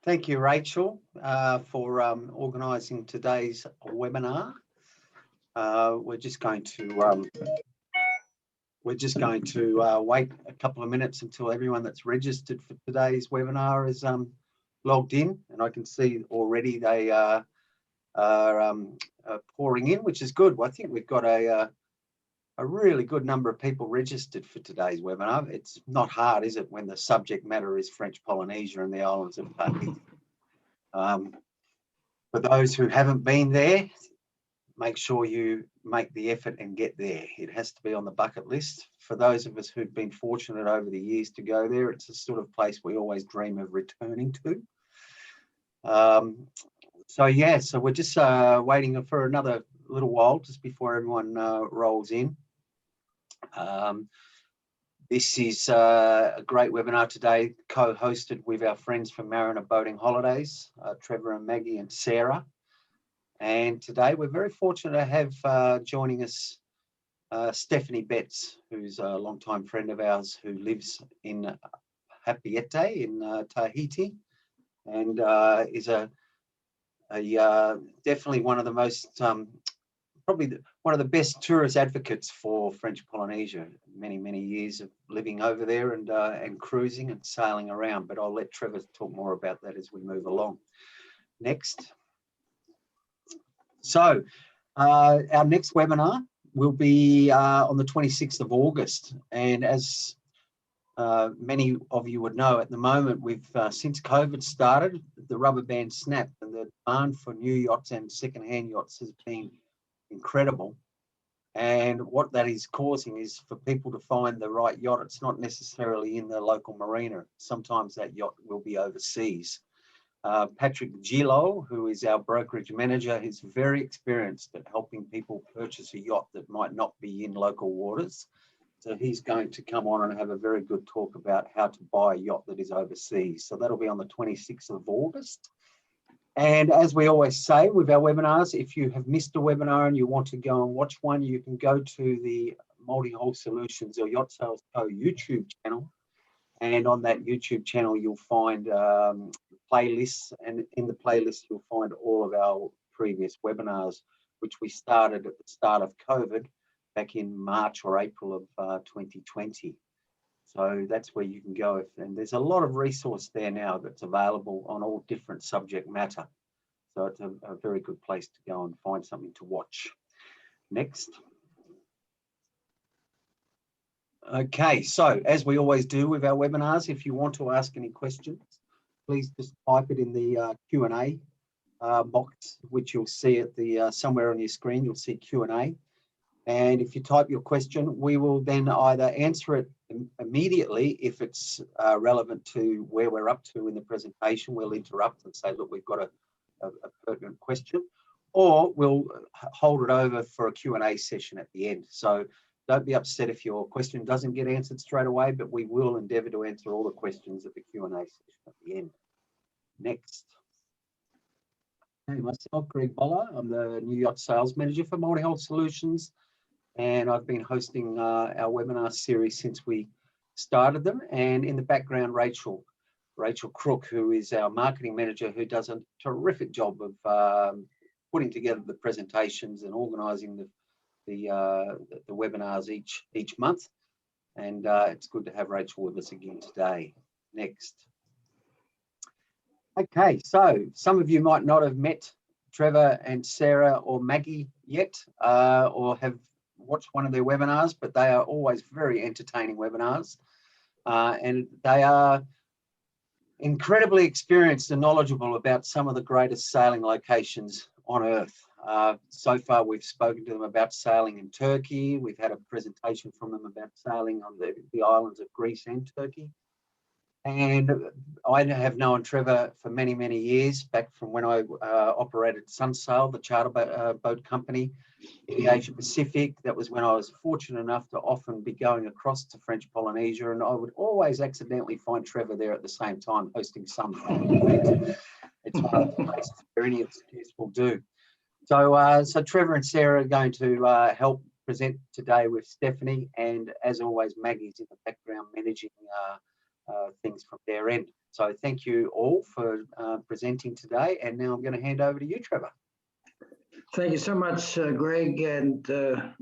Thank you, Rachel, for organising today's webinar. We're just going to wait a couple of minutes until everyone that's registered for today's webinar is logged in, and I can see already they are pouring in, which is good. Well, I think we've got a really good number of people registered for today's webinar. It's not hard, is it, when the subject matter is French Polynesia and the islands of Tahiti. For those who haven't been there, make sure you make the effort and get there. It has to be on the bucket list. For those of us who've been fortunate over the years to go there, it's a sort of place we always dream of returning to. So we're just waiting for another little while just before everyone rolls in. This is a great webinar today, co-hosted with our friends from Mariner Boating Holidays, Trevor and Maggie and Sarah. And today we're very fortunate to have joining us Stephanie Betz, who's a longtime friend of ours who lives in Hapiete in Tahiti, and is definitely one of the most, probably one of the best tourist advocates for French Polynesia. Many years of living over there and cruising and sailing around, but I'll let Trevor talk more about that as we move along. Next. So our next webinar will be on the 26th of August, and as many of you would know, at the moment, since COVID started, the rubber band snapped, and the demand for new yachts and second-hand yachts has been incredible. And what that is causing is for people to find the right yacht. It's not necessarily in the local marina. Sometimes that yacht will be overseas. Patrick Gillo, who is our brokerage manager, is very experienced at helping people purchase a yacht that might not be in local waters. So he's going to come on and have a very good talk about how to buy a yacht that is overseas. So that'll be on the 26th of August. And as we always say with our webinars, if you have missed a webinar and you want to go and watch one, you can go to the Multi-Hull Solutions or Yacht Sales Co YouTube channel. And on that YouTube channel, you'll find playlists. And in the playlist, you'll find all of our previous webinars, which we started at the start of COVID back in March or April of 2020. So that's where you can go. And there's a lot of resource there now that's available on all different subject matter. So it's a very good place to go and find something to watch. Next. Okay, so as we always do with our webinars, if you want to ask any questions, please just type it in the Q&A box, which you'll see at the somewhere on your screen. You'll see Q&A. And if you type your question, we will then either answer it immediately if it's relevant to where we're up to in the presentation. We'll interrupt and say, look, we've got a pertinent question, or we'll hold it over for a Q&A session at the end. So don't be upset if your question doesn't get answered straight away, but we will endeavour to answer all the questions at the Q&A session at the end. Next. Hey, myself, Greg Boller. I'm the new yacht sales manager for Multi-Hull Solutions. And I've been hosting our webinar series since we started them. And in the background, Rachel Crook, who is our marketing manager, who does a terrific job of putting together the presentations and organising the webinars each month. And it's good to have Rachel with us again today. Next. Okay, so some of you might not have met Trevor and Sarah or Maggie yet, or have watched one of their webinars, but they are always very entertaining webinars, and they are incredibly experienced and knowledgeable about some of the greatest sailing locations on earth. So far we've spoken to them about sailing in Turkey. We've had a presentation from them about sailing on the islands of Greece and Turkey. And I have known Trevor for many years, back from when I operated Sunsail, the charter boat company in the Asia Pacific. That was when I was fortunate enough to often be going across to French Polynesia, and I would always accidentally find Trevor there at the same time hosting some kind of event. It's one of the places where any excuse will do. So Trevor and Sarah are going to help present today with Stephanie, and as always, Maggie's in the background managing things from their end. So thank you all for presenting today. And now I'm going to hand over to you, Trevor. Thank you so much, Greg and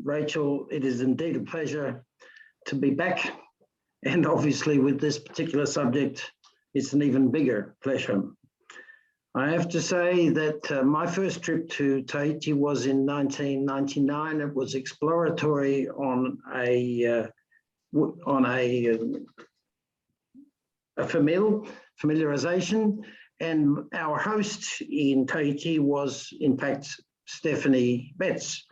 Rachel. It is indeed a pleasure to be back. And obviously with this particular subject, it's an even bigger pleasure. I have to say that my first trip to Tahiti was in 1999. It was exploratory on a familiarization, and our host in Tahiti was, in fact, Stephanie Betz.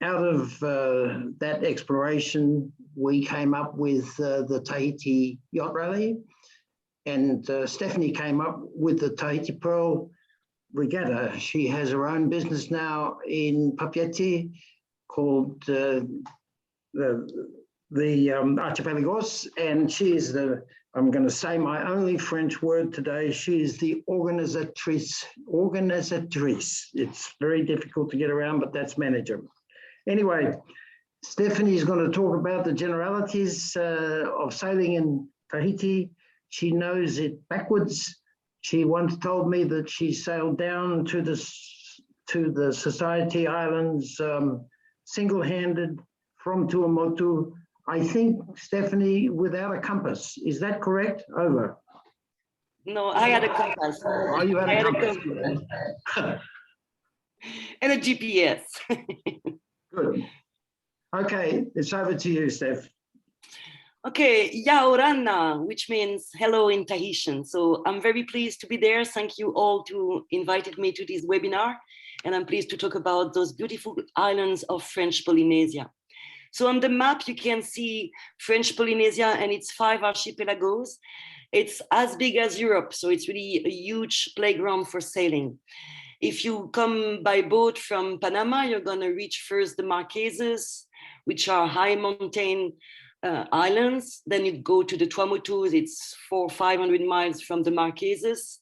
Out of that exploration, we came up with the Tahiti Yacht Rally, and Stephanie came up with the Tahiti Pearl Regatta. She has her own business now in Papeete called the Archipelagoes, and she is the, I'm going to say my only French word today, she is the organisatrice. It's very difficult to get around, but that's manager. Anyway, Stephanie is going to talk about the generalities of sailing in Tahiti. She knows it backwards. She once told me that she sailed down to the Society Islands single-handed from Tuamotu, I think, Stephanie, without a compass. Is that correct? Over. No, I had a compass. Oh, you had a compass. And a GPS. Good. Okay, it's over to you, Steph. Okay, Yaorana, which means hello in Tahitian. So I'm very pleased to be there. Thank you all to invited me to this webinar. And I'm pleased to talk about those beautiful islands of French Polynesia. So on the map, you can see French Polynesia and its 5 archipelagos. It's as big as Europe, so it's really a huge playground for sailing. If you come by boat from Panama, you're going to reach first the Marquesas, which are high mountain islands. Then you go to the Tuamotus, it's 400 or 500 miles from the Marquesas.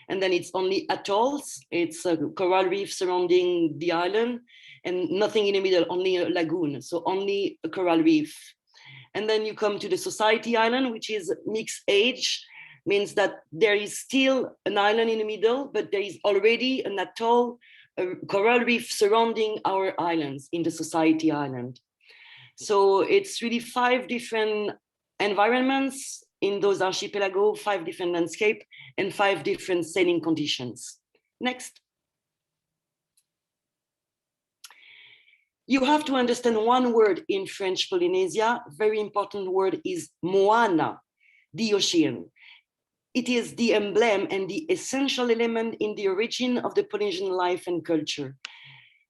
And then it's only atolls. It's a coral reef surrounding the island and nothing in the middle, only a lagoon. So only a coral reef. And then you come to the Society Island, which is mixed age, means that there is still an island in the middle, but there is already an atoll, a coral reef surrounding our islands in the Society Island. So it's really 5 different environments in those archipelagos, 5 different landscapes and 5 different sailing conditions. Next. You have to understand one word in French Polynesia. Very important word is moana, the ocean. It is the emblem and the essential element in the origin of the Polynesian life and culture.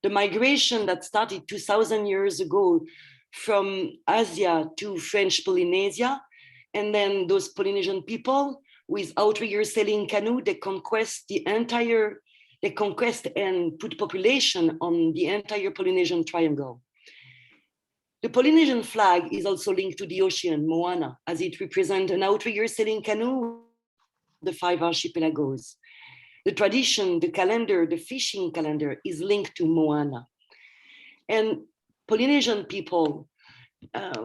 The migration that started 2,000 years ago from Asia to French Polynesia, and then those Polynesian people with outrigger sailing canoe, they conquest and put population on the entire Polynesian triangle. The Polynesian flag is also linked to the ocean, moana, as it represents an outrigger sailing canoe, the 5 archipelagos. The tradition, the calendar, the fishing calendar is linked to moana. And Polynesian people,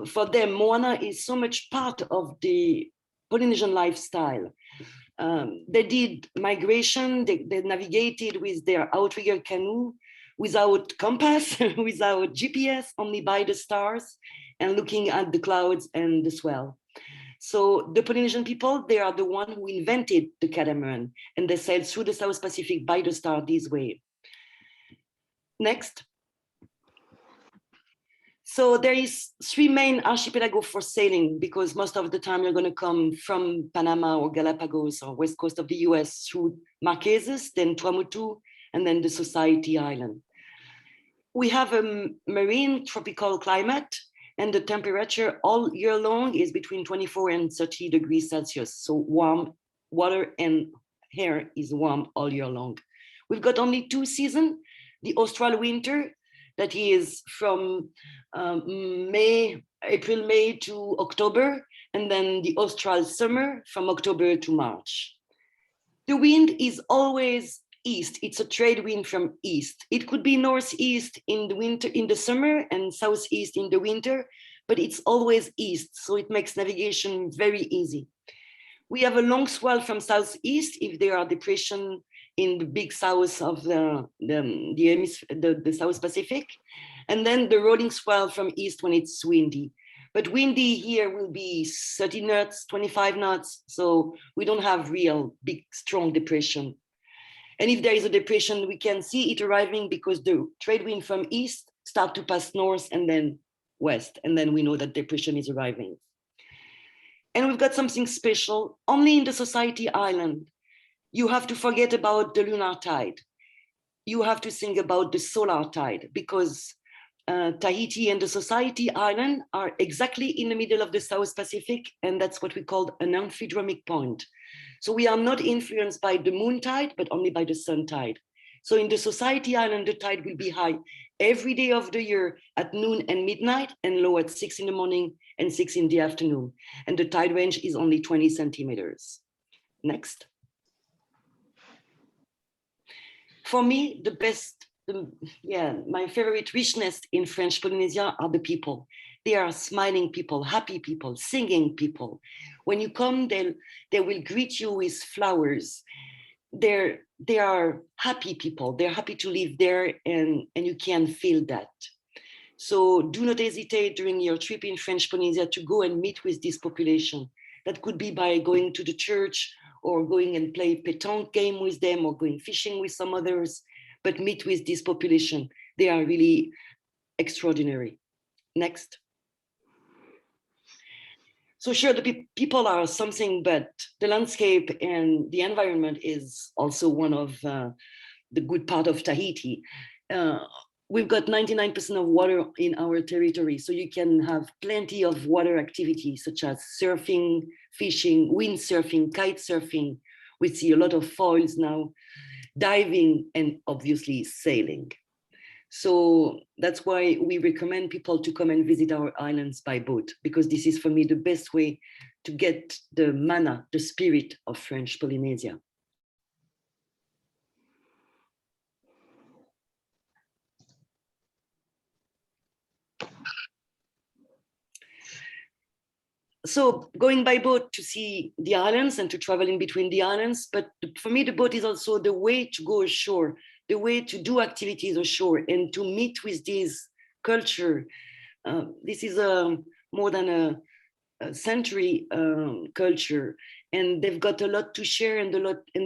for them, moana is so much part of the Polynesian lifestyle. They did migration, they navigated with their outrigger canoe without compass, without GPS, only by the stars and looking at the clouds and the swell. So the Polynesian people, they are the one who invented the catamaran, and they sailed through the South Pacific by the star this way. Next. So there is 3 main archipelagos for sailing, because most of the time you're going to come from Panama or Galapagos or west coast of the US through Marquesas, then Tuamotu, and then the Society Island. We have a marine tropical climate, and the temperature all year long is between 24 and 30 degrees Celsius. So warm water and air is warm all year long. We've got only 2 seasons, the austral winter, that is from April, May to October, and then the austral summer from October to March. The wind is always east. It's a trade wind from east. It could be northeast in the winter, in the summer, and southeast in the winter, but it's always east. So it makes navigation very easy. We have a long swell from southeast if there are depression in the big south of the South Pacific, and then the rolling swell from east when it's windy. But windy here will be 30 knots, 25 knots, so we don't have real big, strong depression. And if there is a depression, we can see it arriving because the trade wind from east start to pass north and then west, and then we know that depression is arriving. And we've got something special. Only in the Society Island, you have to forget about the lunar tide. You have to think about the solar tide, because Tahiti and the Society Island are exactly in the middle of the South Pacific, and that's what we call an amphidromic point. So we are not influenced by the moon tide, but only by the sun tide. So in the Society Island, the tide will be high every day of the year at noon and midnight, and low at 6 in the morning and 6 in the afternoon. And the tide range is only 20 centimeters. Next. For me, my favorite richness in French Polynesia are the people. They are smiling people, happy people, singing people. When you come, they will greet you with flowers. They are happy people. They're happy to live there, and you can feel that. So do not hesitate during your trip in French Polynesia to go and meet with this population. That could be by going to the church, or going and play pétanque game with them, or going fishing with some others, but meet with this population. They are really extraordinary. Next. So sure, the people are something, but the landscape and the environment is also one of the good part of Tahiti. We've got 99% of water in our territory, so you can have plenty of water activities such as surfing, fishing, windsurfing, kite surfing. We see a lot of foils now, diving, and obviously sailing. So that's why we recommend people to come and visit our islands by boat, because this is for me the best way to get the mana, the spirit of French Polynesia. So going by boat to see the islands and to travel in between the islands, but for me the boat is also the way to go ashore, the way to do activities ashore and to meet with this culture. This is more than a century culture, and they've got a lot to share and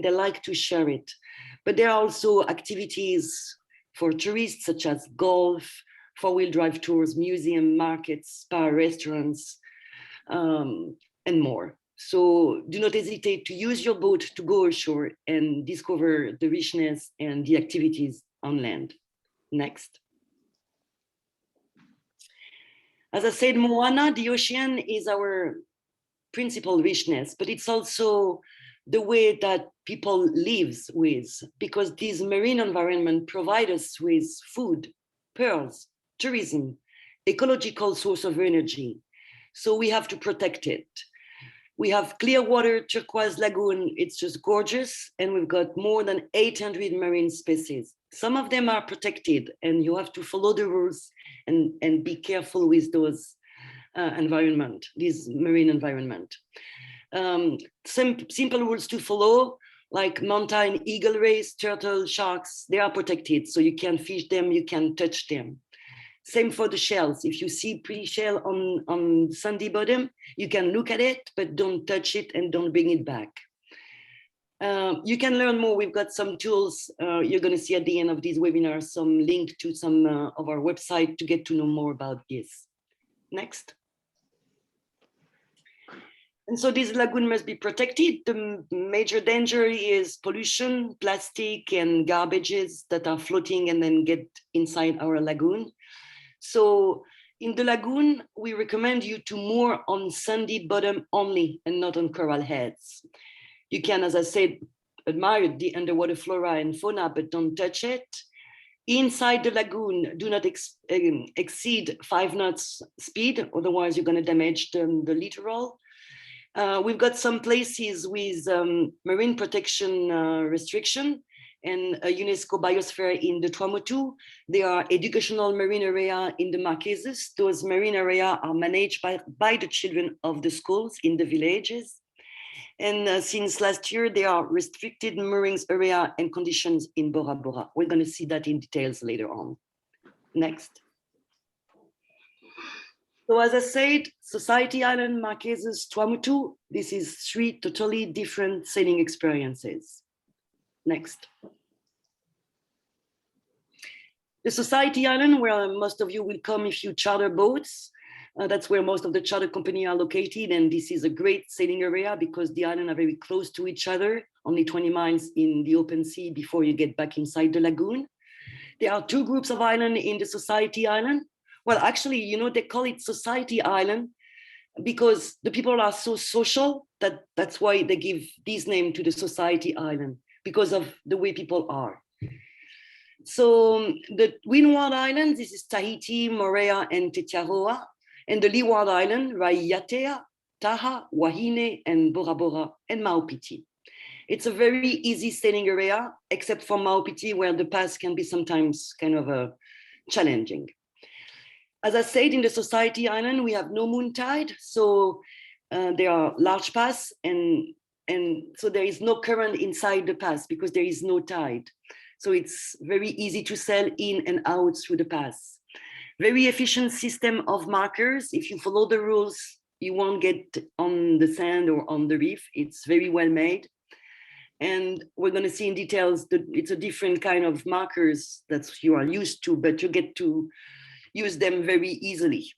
they like to share it. But there are also activities for tourists such as golf, four-wheel drive tours, museum, markets, spa, restaurants, and more. So do not hesitate to use your boat to go ashore and discover the richness and the activities on land. Next. As I said, Moana, the ocean, is our principal richness, but it's also the way that people live with, because this marine environment provides us with food, pearls, tourism, ecological source of energy. So we have to protect it. We have clear water, turquoise lagoon, it's just gorgeous. And we've got more than 800 marine species. Some of them are protected and you have to follow the rules and be careful with those environment, this marine environment. Some simple rules to follow, like mountain eagle rays, turtle, sharks, they are protected. So you can fish them, you can touch them. Same for the shells. If you see pretty shell on sandy bottom, you can look at it, but don't touch it and don't bring it back. You can learn more. We've got some tools. You're going to see at the end of this webinar some link to some of our website to get to know more about this. Next. And so this lagoon must be protected. The major danger is pollution, plastic and garbages that are floating and then get inside our lagoon. So in the lagoon, we recommend you to moor on sandy bottom only and not on coral heads. You can, as I said, admire the underwater flora and fauna, but don't touch it. Inside the lagoon, do not exceed 5 knots speed, otherwise you're going to damage the littoral. We've got some places with marine protection restriction and a UNESCO biosphere in the Tuamotu. There are educational marine area in the Marquesas. Those marine areas are managed by the children of the schools in the villages. And since last year, there are restricted moorings area and conditions in Bora Bora. We're going to see that in details later on. Next. So as I said, Society Island, Marquesas, Tuamotu, this is 3 totally different sailing experiences. Next. The Society Island, where most of you will come if you charter boats. That's where most of the charter company are located. And this is a great sailing area because the islands are very close to each other, only 20 miles in the open sea before you get back inside the lagoon. There are 2 groups of islands in the Society Island. Well, actually, you know, they call it Society Island because the people are so social that's why they give this name to the Society Island, because of the way people are. So the Windward Islands, this is Tahiti, Moorea, and Tetiaroa. And the Leeward Island, Raiatea, Taha, Wahine, and Bora Bora, and Maupiti. It's a very easy sailing area, except for Maupiti, where the pass can be sometimes kind of challenging. As I said, in the Society Island, we have no moon tide, so there are large pass, and so there is no current inside the pass because there is no tide. So it's very easy to sail in and out through the pass. Very efficient system of markers. If you follow the rules, you won't get on the sand or on the reef. It's very well made. And we're going to see in details that it's a different kind of markers that you are used to, but you get to use them very easily.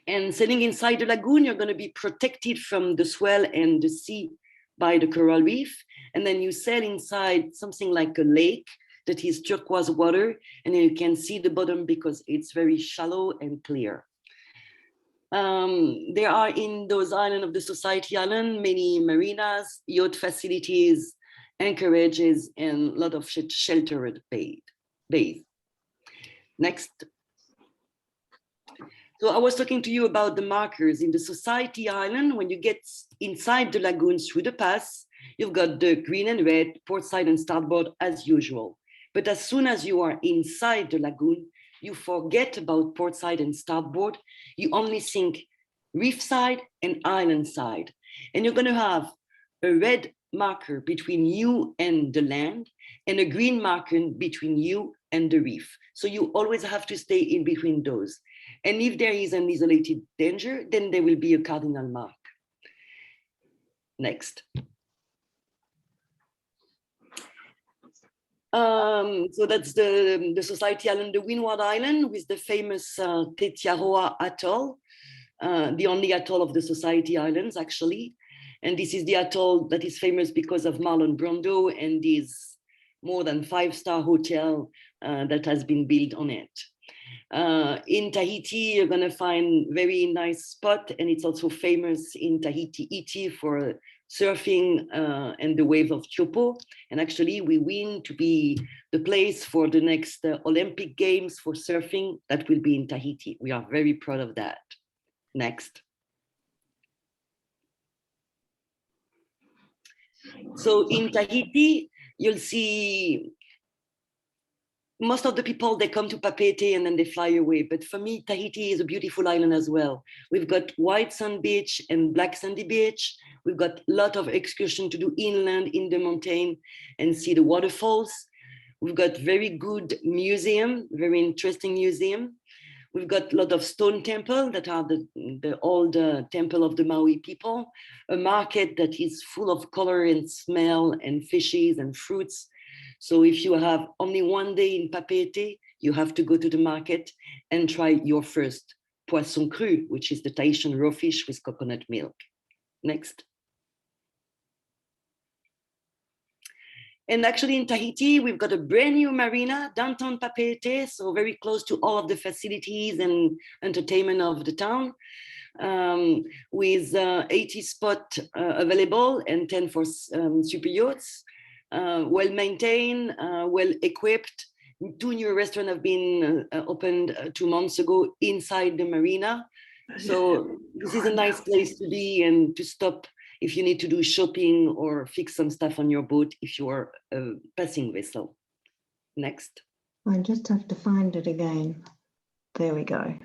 And sailing inside the lagoon, you're going to be protected from the swell and the sea by the coral reef. And then you sail inside something like a lake that is turquoise water, and then you can see the bottom because it's very shallow and clear. There are in those islands of the Society Island many marinas, yacht facilities, anchorages, and a lot of sheltered bays. Next. So I was talking to you about the markers in the Society Island. When you get inside the lagoon through the pass, you've got the green and red, port side and starboard as usual. But as soon as you are inside the lagoon, you forget about port side and starboard. You only think reef side and island side. And you're going to have a red marker between you and the land and a green marker between you and the reef. So you always have to stay in between those. And if there is an isolated danger, then there will be a cardinal mark. Next. So that's the Society Island, the Windward Island with the famous Tetiaroa Atoll, the only atoll of the Society Islands, actually. And this is the atoll that is famous because of Marlon Brando and this more than 5-star hotel that has been built on it. In Tahiti, you're going to find very nice spot, and it's also famous in Tahiti Iti for surfing and the wave of Tiopo. And actually, we win to be the place for the next Olympic Games for surfing that will be in Tahiti. We are very proud of that. Next. So in Tahiti, you'll see most of the people, they come to Papeete and then they fly away. But for me, Tahiti is a beautiful island as well. We've got white sand beach and black sandy beach. We've got a lot of excursion to do inland in the mountain and see the waterfalls. We've got very good museum, very interesting museum. We've got a lot of stone temple that are the old temple of the Maui people. A market that is full of color and smell and fishes and fruits. So if you have only one day in Papeete, you have to go to the market and try your first poisson cru, which is the Tahitian raw fish with coconut milk. Next. And actually in Tahiti, we've got a brand new marina, downtown Papeete, so very close to all of the facilities and entertainment of the town, with 80 spots available and 10 for super yachts. Well maintained, well equipped. 2 new restaurants have been opened 2 months ago inside the marina. So this is a nice place to be and to stop if you need to do shopping or fix some stuff on your boat if you are a passing vessel. Next. I just have to find it again. There we go.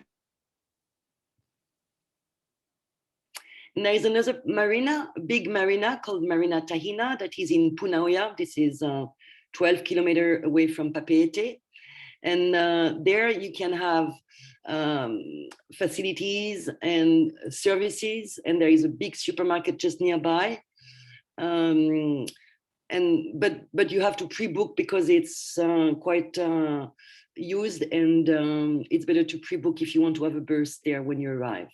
And there is another marina, a big marina called Marina Tahina that is in Punaoya. This is 12 kilometers away from Papeete. And there you can have facilities and services, and there is a big supermarket just nearby. But you have to pre-book because it's quite used, and it's better to pre-book if you want to have a berth there when you arrive.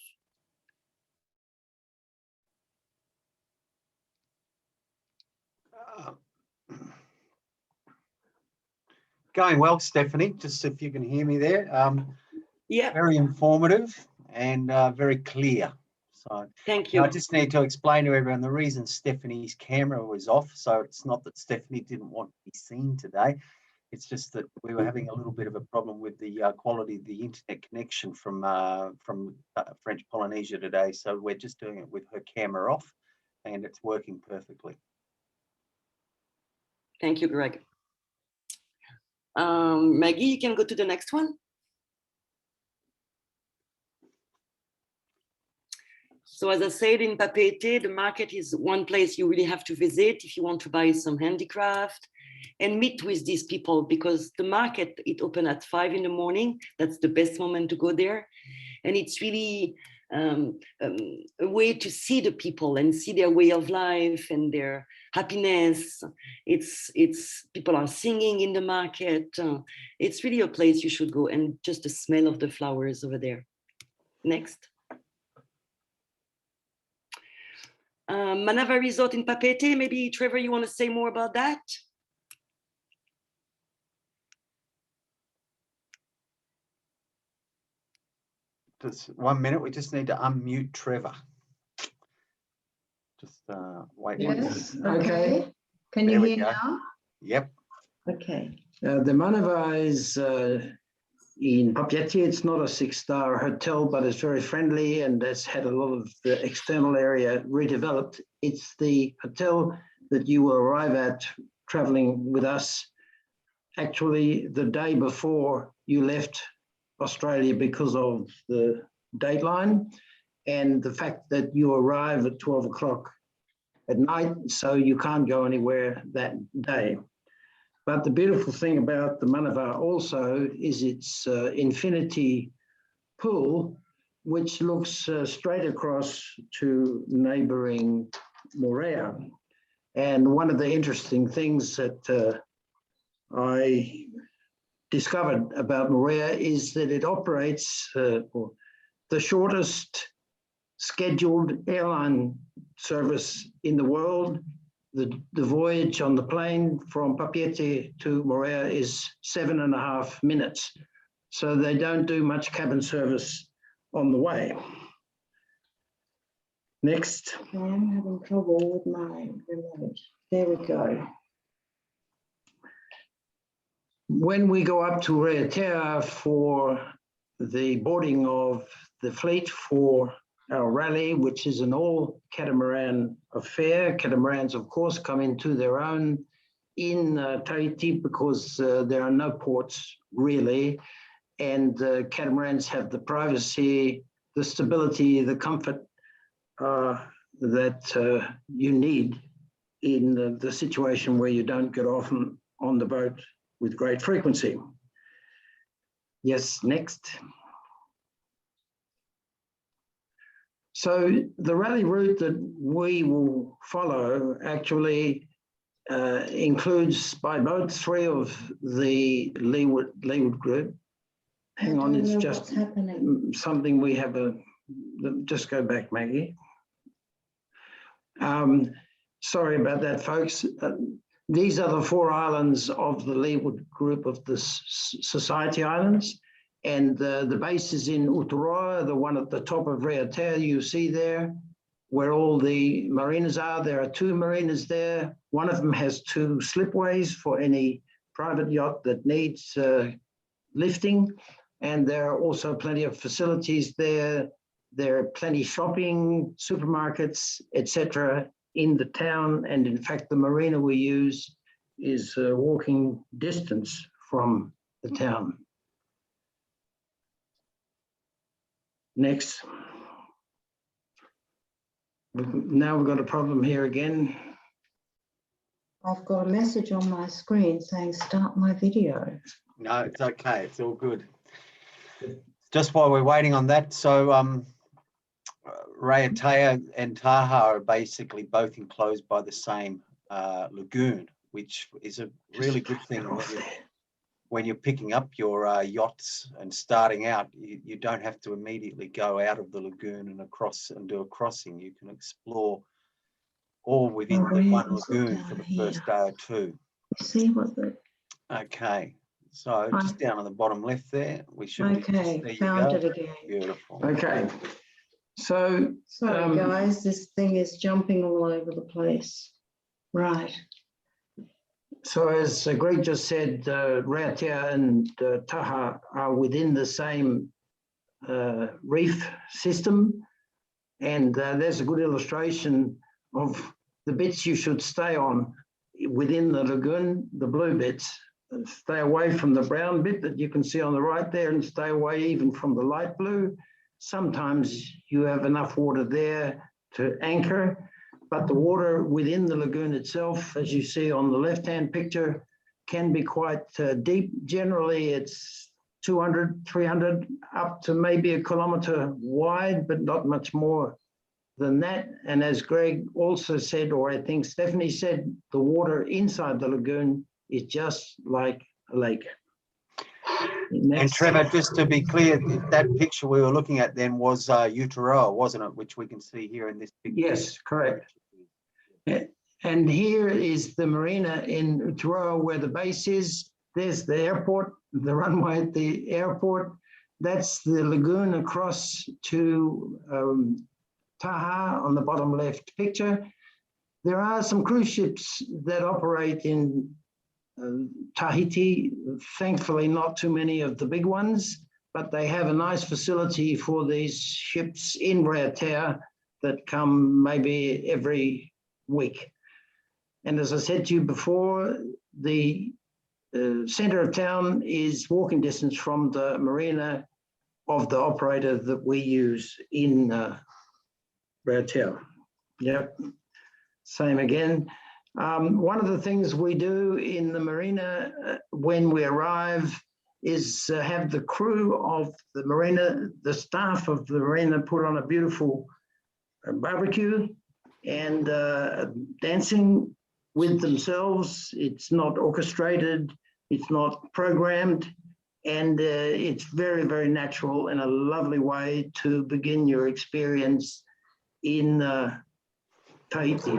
Going well, Stephanie, just if you can hear me there. Yeah. Very informative and very clear. So thank you. I just need to explain to everyone the reason Stephanie's camera was off. So it's not that Stephanie didn't want to be seen today. It's just that we were having a little bit of a problem with the quality of the internet connection from French Polynesia today. So we're just doing it with her camera off, and it's working perfectly. Thank you, Greg. Maggie, you can go to the next one. So as I said, in Papeete, the market is one place you really have to visit if you want to buy some handicraft and meet with these people, because the market, it opens at 5 in the morning. That's the best moment to go there. And it's really a way to see the people and see their way of life and their happiness. It's people are singing in the market. It's really a place you should go, and just the smell of the flowers over there. Next. Manava Resort in Papeete. Maybe Trevor, you want to say more about that? Just 1 minute. We just need to unmute Trevor. Just wait. Yes. Okay. Can There you we hear go. now? Yep. Okay. The Manava is in Papeete. It's not a 6-star hotel, but it's very friendly and has had a lot of the external area redeveloped. It's the hotel that you will arrive at traveling with us actually the day before you left Australia because of the dateline and the fact that you arrive at 12 o'clock at night, so you can't go anywhere that day. But the beautiful thing about the Manava also is its infinity pool, which looks straight across to neighboring Moorea. And one of the interesting things that I discovered about Moorea is that it operates the shortest scheduled airline service in the world. The voyage on the plane from Papeete to Moorea is 7.5 minutes. So they don't do much cabin service on the way. Next. I am having trouble with my remote. There we go. When we go up to Raiatea for the boarding of the fleet for our rally, which is an all catamaran affair. Catamarans, of course, come into their own in Tahiti because there are no ports really. And catamarans have the privacy, the stability, the comfort that you need in the situation where you don't get off on the boat with great frequency. Yes, next. So the rally route that we will follow actually includes by boat 3 of the Leeward group. Hang on, it's just something we have just go back, Maggie. Sorry about that, folks. These are the 4 islands of the Leeward group of the Society Islands. And the base is in Uturoa, the one at the top of Raiatea you see there, where all the marinas are. There are 2 marinas there. One of them has 2 slipways for any private yacht that needs lifting. And there are also plenty of facilities there. There are plenty shopping, supermarkets, etc. in the town. And in fact, the marina we use is walking distance from the town. Next. Now we've got a problem here again. I've got a message on my screen saying start my video. No, it's okay. It's all good. Just while we're waiting on that, so Raiatea and Taha are basically both enclosed by the same lagoon, which is a really good thing when you're picking up your yachts and starting out. You don't have to immediately go out of the lagoon and across and do a crossing. You can explore all within the one lagoon for the first day or two. See what the... Okay, so just down on the bottom left there, we should Okay, there you found go. it again. Beautiful. Okay. So, Sorry, guys, this thing is jumping all over the place. Right. so as Greg just said, Raiatea and Taha are within the same reef system. And there's a good illustration of the bits you should stay on within the lagoon, the blue bits. Stay away from the brown bit that you can see on the right there, and stay away even from the light blue. Sometimes you have enough water there to anchor, but the water within the lagoon itself, as you see on the left-hand picture, can be quite deep. Generally, it's 200, 300, up to maybe 1 kilometre wide, but not much more than that. And as Greg also said, or I think Stephanie said, the water inside the lagoon is just like a lake. And Trevor, just to be clear, that picture we were looking at then was Uteroa, wasn't it? Which we can see here in this picture. Yes, correct. And here is the marina in Uteroa where the base is. There's the airport, the runway at the airport. That's the lagoon across to Taha on the bottom left picture. There are some cruise ships that operate in Tahiti, thankfully not too many of the big ones, but they have a nice facility for these ships in Raiatea that come maybe every week. And as I said to you before, the center of town is walking distance from the marina of the operator that we use in Raiatea. Yep, same again. One of the things we do in the marina when we arrive is have the crew of the marina, the staff of the marina, put on a beautiful barbecue and dancing with themselves. It's not orchestrated, it's not programmed, and it's very, very natural and a lovely way to begin your experience in Tahiti.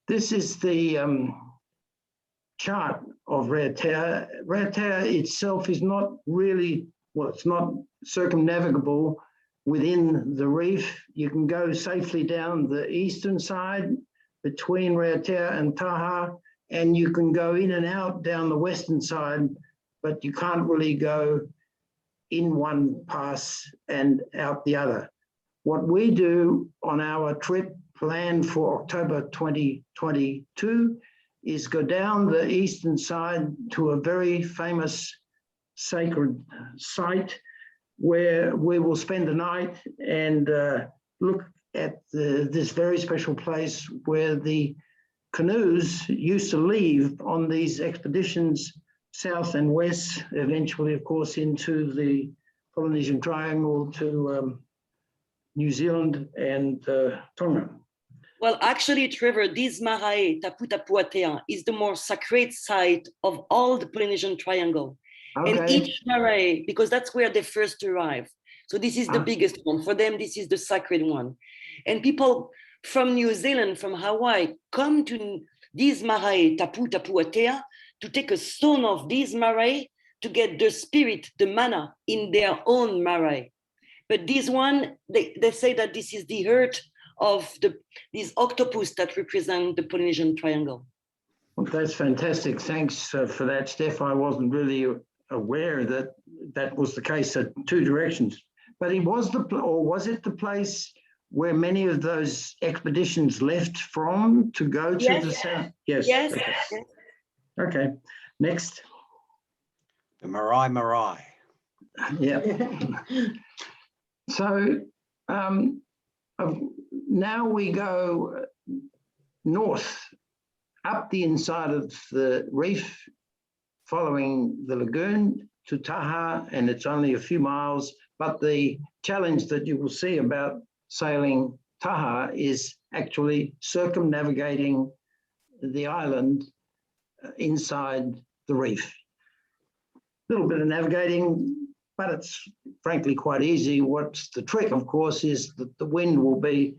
This is the chart of Raiatea. Raiatea itself is not really, well, it's not circumnavigable within the reef. You can go safely down the eastern side between Raiatea and Taha, and you can go in and out down the western side, but you can't really go in one pass and out the other. What we do on our trip planned for October 2022 is go down the eastern side to a very famous sacred site where we will spend the night and look at this very special place where the canoes used to leave on these expeditions south and west, eventually, of course, into the Polynesian Triangle to New Zealand and Tonga. Well, actually, Trevor, this marae, Tapu Tapu Atea, is the more sacred site of all the Polynesian Triangle. Okay. And each marae, because that's where they first arrive. So this is the biggest one. For them, this is the sacred one. And people from New Zealand, from Hawaii, come to this marae, Tapu Tapu Atea, to take a stone of this marae to get the spirit, the mana, in their own marae. But this one, they say that this is the heart of these octopus that represent the Polynesian Triangle. Well, that's fantastic. Thanks for that, Steph. I wasn't really aware that that was the case at two directions. But it was was it the place where many of those expeditions left from to go to the south? Yes. Yes. Okay. Yes. Okay. Next. The marae. Yeah. So Now we go north, up the inside of the reef, following the lagoon to Taha, and it's only a few miles. But the challenge that you will see about sailing Taha is actually circumnavigating the island inside the reef. A little bit of navigating, but it's frankly quite easy. What's the trick, of course, is that the wind will be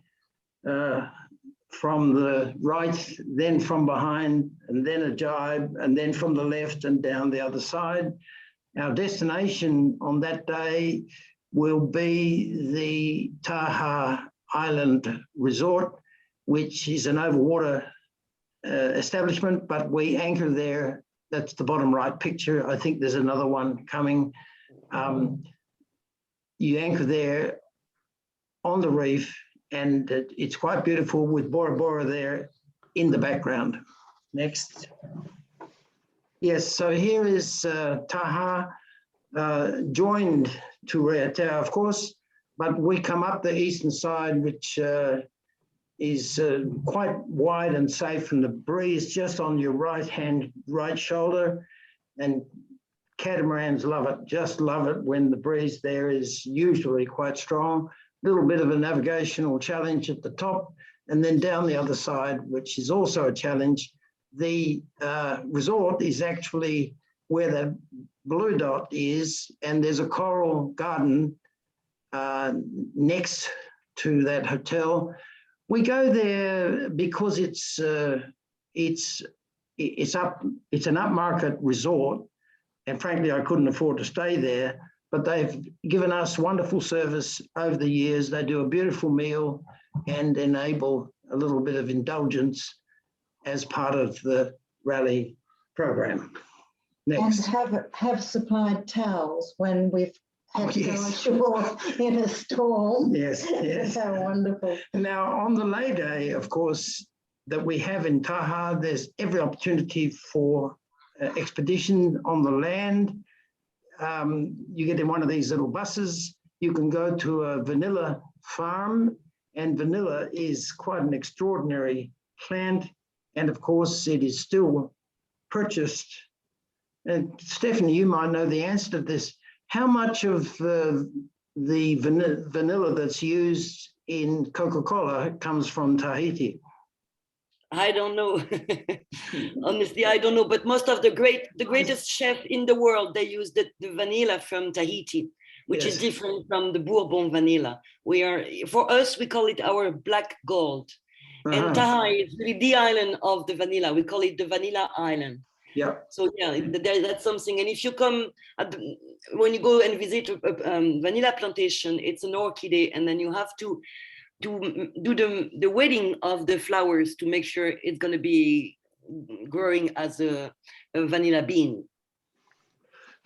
from the right, then from behind, and then a jibe, and then from the left and down the other side. Our destination on that day will be the Taha Island Resort, which is an overwater establishment, but we anchor there. That's the bottom right picture. I think there's another one coming. You anchor there on the reef, and it's quite beautiful with Bora Bora there in the background. Next. Yes, so here is Taha, joined to Raiatea, of course, but we come up the eastern side, which is quite wide and safe from the breeze, just on your right shoulder. And catamarans love it, just love it when the breeze there is usually quite strong. A little bit of a navigational challenge at the top, and then down the other side, which is also a challenge. The resort is actually where the blue dot is, and there's a coral garden next to that hotel. We go there because it's an upmarket resort, and frankly, I couldn't afford to stay there. But they've given us wonderful service over the years. They do a beautiful meal and enable a little bit of indulgence as part of the rally program. Next. And have supplied towels when we've had to go ashore in a storm. Yes, yes. How wonderful. Now, on the lay day, of course, that we have in Taha, there's every opportunity for expedition on the land. You get in one of these little buses, you can go to a vanilla farm, and vanilla is quite an extraordinary plant. And of course, it is still purchased. And Stephanie, you might know the answer to this. How much of the vanilla that's used in Coca-Cola comes from Tahiti? I don't know. Honestly, I don't know. But most of the greatest chef in the world, they use the vanilla from Tahiti, which is different from the Bourbon vanilla. For us, we call it our black gold. And Taha is really the island of the vanilla. We call it the Vanilla Island. Yeah. So yeah, that's something. And if you come, when you go and visit a vanilla plantation, it's an orchid, and then you have to do the weeding of the flowers to make sure it's going to be growing as a vanilla bean.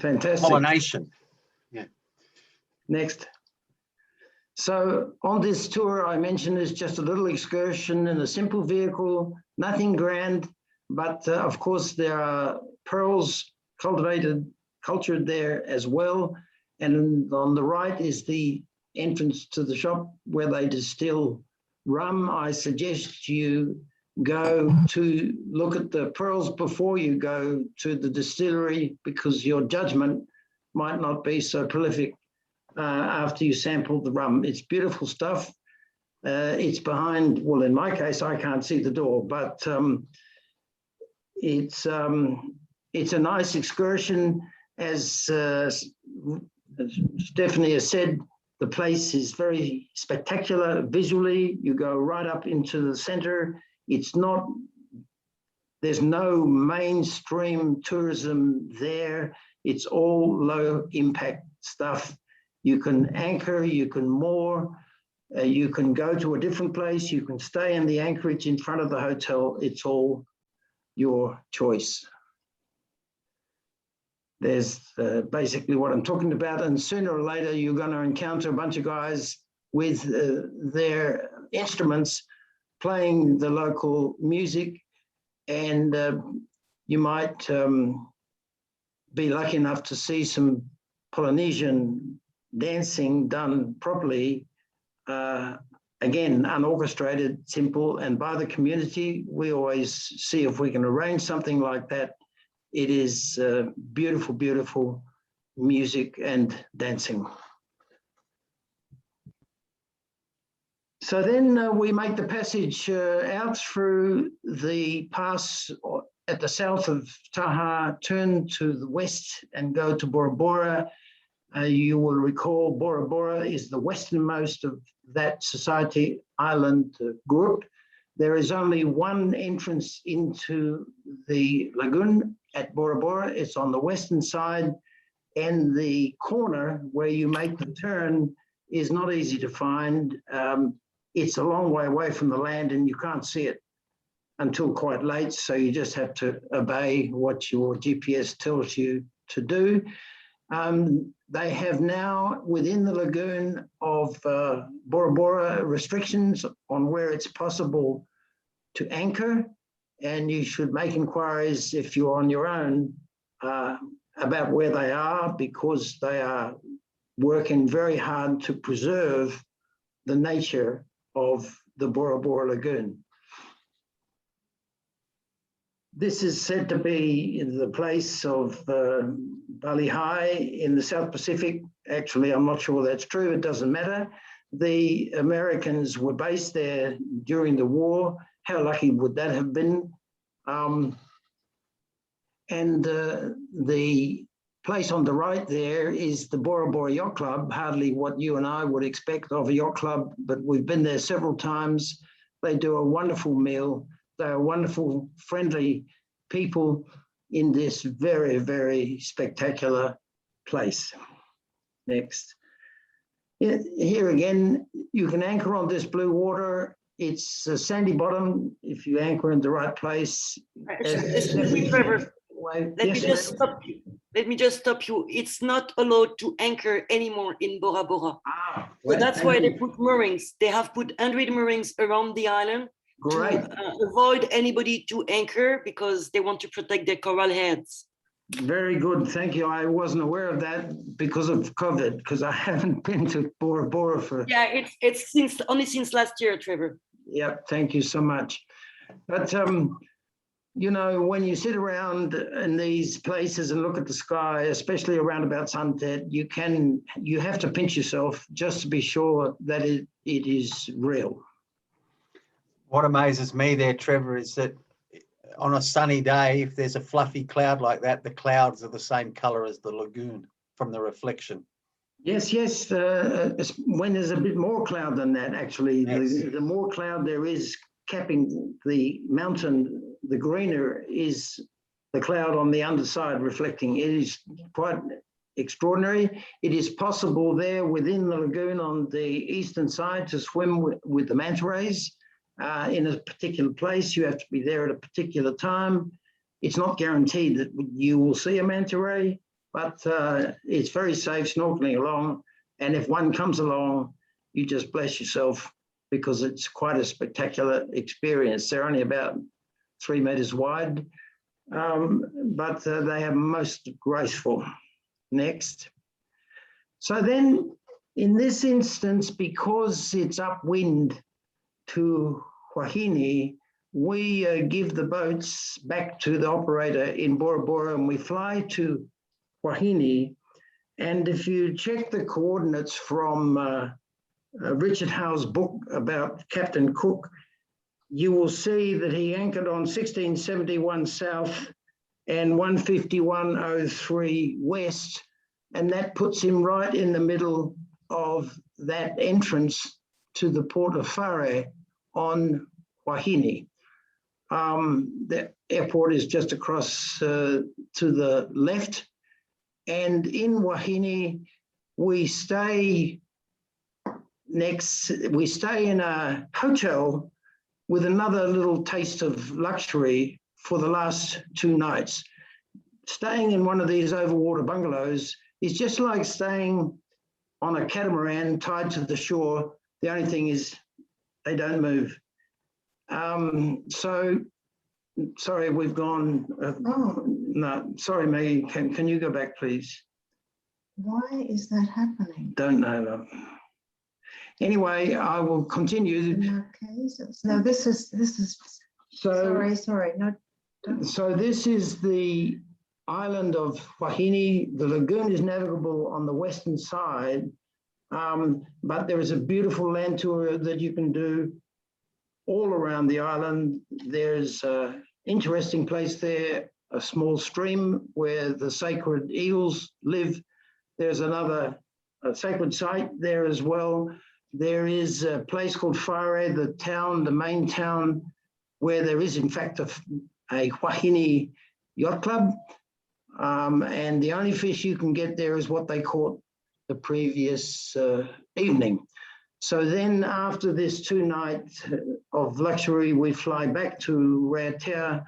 Fantastic. Pollination. Yeah. Next. So on this tour, I mentioned is just a little excursion in a simple vehicle, nothing grand, but of course there are pearls cultured there as well. And on the right is the entrance to the shop where they distill rum. I suggest you go to look at the pearls before you go to the distillery, because your judgment might not be so prolific after you sample the rum. It's beautiful stuff. It's behind, well, in my case, I can't see the door, but it's a nice excursion. As Stephanie has said, the place is very spectacular visually. You go right up into the center. There's no mainstream tourism there. It's all low impact stuff. You can anchor, you can moor, you can go to a different place, you can stay in the anchorage in front of the hotel. It's all your choice. There's basically what I'm talking about, and sooner or later you're going to encounter a bunch of guys with their instruments playing the local music, and you might be lucky enough to see some Polynesian dancing done properly again, unorchestrated, simple, and by the community. We always see if we can arrange something like that. It is beautiful, beautiful music and dancing. So then we make the passage out through the pass at the south of Taha, turn to the west and go to Bora Bora. You will recall Bora Bora is the westernmost of that society island group. There is only one entrance into the lagoon at Bora Bora. It's on the western side, and the corner where you make the turn is not easy to find. It's a long way away from the land and you can't see it until quite late, so you just have to obey what your GPS tells you to do. They have now, within the lagoon of Bora Bora, restrictions on where it's possible to anchor, and you should make inquiries if you're on your own about where they are, because they are working very hard to preserve the nature of the Bora Bora Lagoon. This is said to be the place of Bali High in the South Pacific. Actually, I'm not sure that's true. It doesn't matter. The Americans were based there during the war. How lucky would that have been? The place on the right there is the Bora Bora Yacht Club, hardly what you and I would expect of a yacht club, but we've been there several times. They do a wonderful meal. They're wonderful, friendly people in this very, very spectacular place. Next. Here again, you can anchor on this blue water. It's a sandy bottom if you anchor in the right place. Excuse me, Trevor. Let me just stop you. It's not allowed to anchor anymore in Bora Bora. So that's why they put moorings. They have put 100 moorings around the island. Great. To avoid anybody to anchor, because they want to protect their coral heads. Very good, thank you. I wasn't aware of that because of COVID, because I haven't been to Bora Bora for... Yeah, it's only since last year, Trevor. Yep, thank you so much. But, you know, when you sit around in these places and look at the sky, especially around about sunset, you have to pinch yourself just to be sure that it is real. What amazes me there, Trevor, is that on a sunny day, if there's a fluffy cloud like that, the clouds are the same color as the lagoon from the reflection. Yes, yes. When there's a bit more cloud than that, actually, yes. The more cloud there is capping the mountain, the greener is the cloud on the underside reflecting. It is quite extraordinary. It is possible there within the lagoon on the eastern side to swim with the manta rays. In a particular place, you have to be there at a particular time. It's not guaranteed that you will see a manta ray, but it's very safe snorkeling along. And if one comes along, you just bless yourself, because it's quite a spectacular experience. They're only about 3 meters wide, but they are most graceful. Next. So then in this instance, because it's upwind to Wahine, we give the boats back to the operator in Bora Bora and we fly to Wahine. And if you check the coordinates from Richard Howe's book about Captain Cook, you will see that he anchored on 1671 south and 151.03 west, and that puts him right in the middle of that entrance to the port of Whare on Wahine. The airport is just across to the left, and in Wahine we stay in a hotel with another little taste of luxury for the last 2 nights. Staying in one of these overwater bungalows is just like staying on a catamaran tied to the shore. The only thing is they don't move. So, sorry, we've gone. No, sorry, Maggie, can you go back, please? Why is that happening? Don't know. Anyway, I will continue. Marquesas. No, this is, So, sorry, no. so this is the island of Wahine. The lagoon is navigable on the western side, but there is a beautiful land tour that you can do all around the island. There's an interesting place there, a small stream where the sacred eagles live. There's another sacred site there as well. There is a place called Whare, the town, the main town, where there is in fact a Wahine yacht club. And the only fish you can get there is what they caught the previous evening. So then after this 2 nights of luxury, we fly back to Raiatea.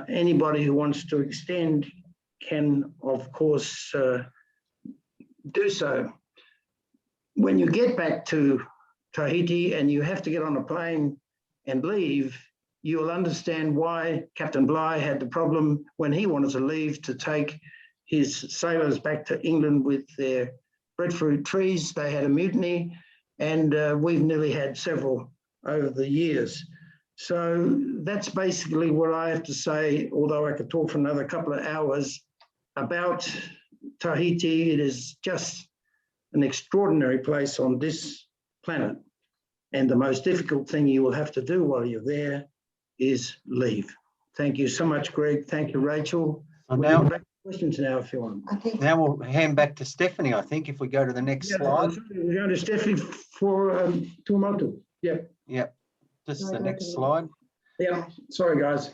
Anybody who wants to extend can, of course, do so. When you get back to Tahiti and you have to get on a plane and leave, you will understand why Captain Bligh had the problem when he wanted to leave to take his sailors back to England with their breadfruit trees. They had a mutiny, and we've nearly had several over the years. So that's basically what I have to say, although I could talk for another couple of hours about Tahiti. It is just an extraordinary place on this planet. And the most difficult thing you will have to do while you're there is leave. Thank you so much, Greg. Thank you, Rachel. And We'll now, get back to questions now if you want. I think now we'll hand back to Stephanie, I think, if we go to the next slide. We're going to Stephanie for Tuamotu. Yeah. Yep, just No, the go next to the- slide. Yeah. Sorry, guys.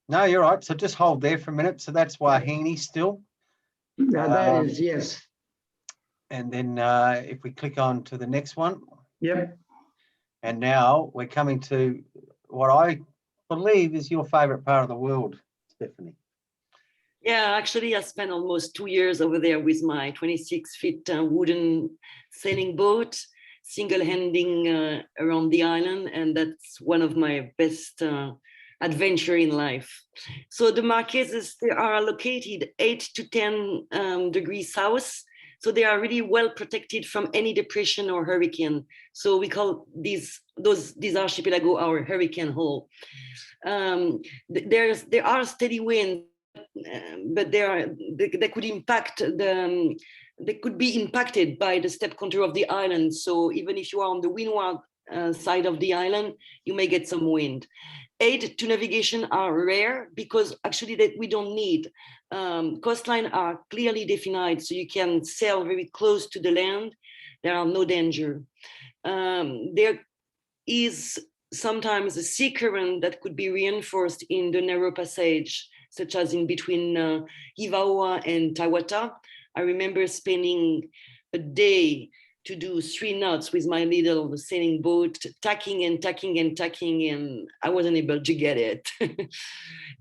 No, you're right. So just hold there for a minute. So that's Wahine still. Now that is, yes. And then if we click on to the next one, Yep. and now we're coming to what I believe is your favorite part of the world, Stephanie. Yeah, actually, I spent almost 2 years over there with my 26-foot wooden sailing boat, single-handing around the island, and that's one of my best adventure in life. So the Marquesas, they are located 8 to 10 degrees south, so they are really well protected from any depression or hurricane. So we call these archipelago our hurricane hole. There are steady winds, but they could impact they could be impacted by the step contour of the island. So even if you are on the windward side of the island, you may get some wind. Aid to navigation are rare because actually that we don't need. Coastline are clearly defined, so you can sail very close to the land. There are no danger. There is sometimes a sea current that could be reinforced in the narrow passage, such as in between Ivaoa and Tawata. I remember spending a day to do 3 knots with my little sailing boat, tacking and tacking and tacking, and I wasn't able to get it.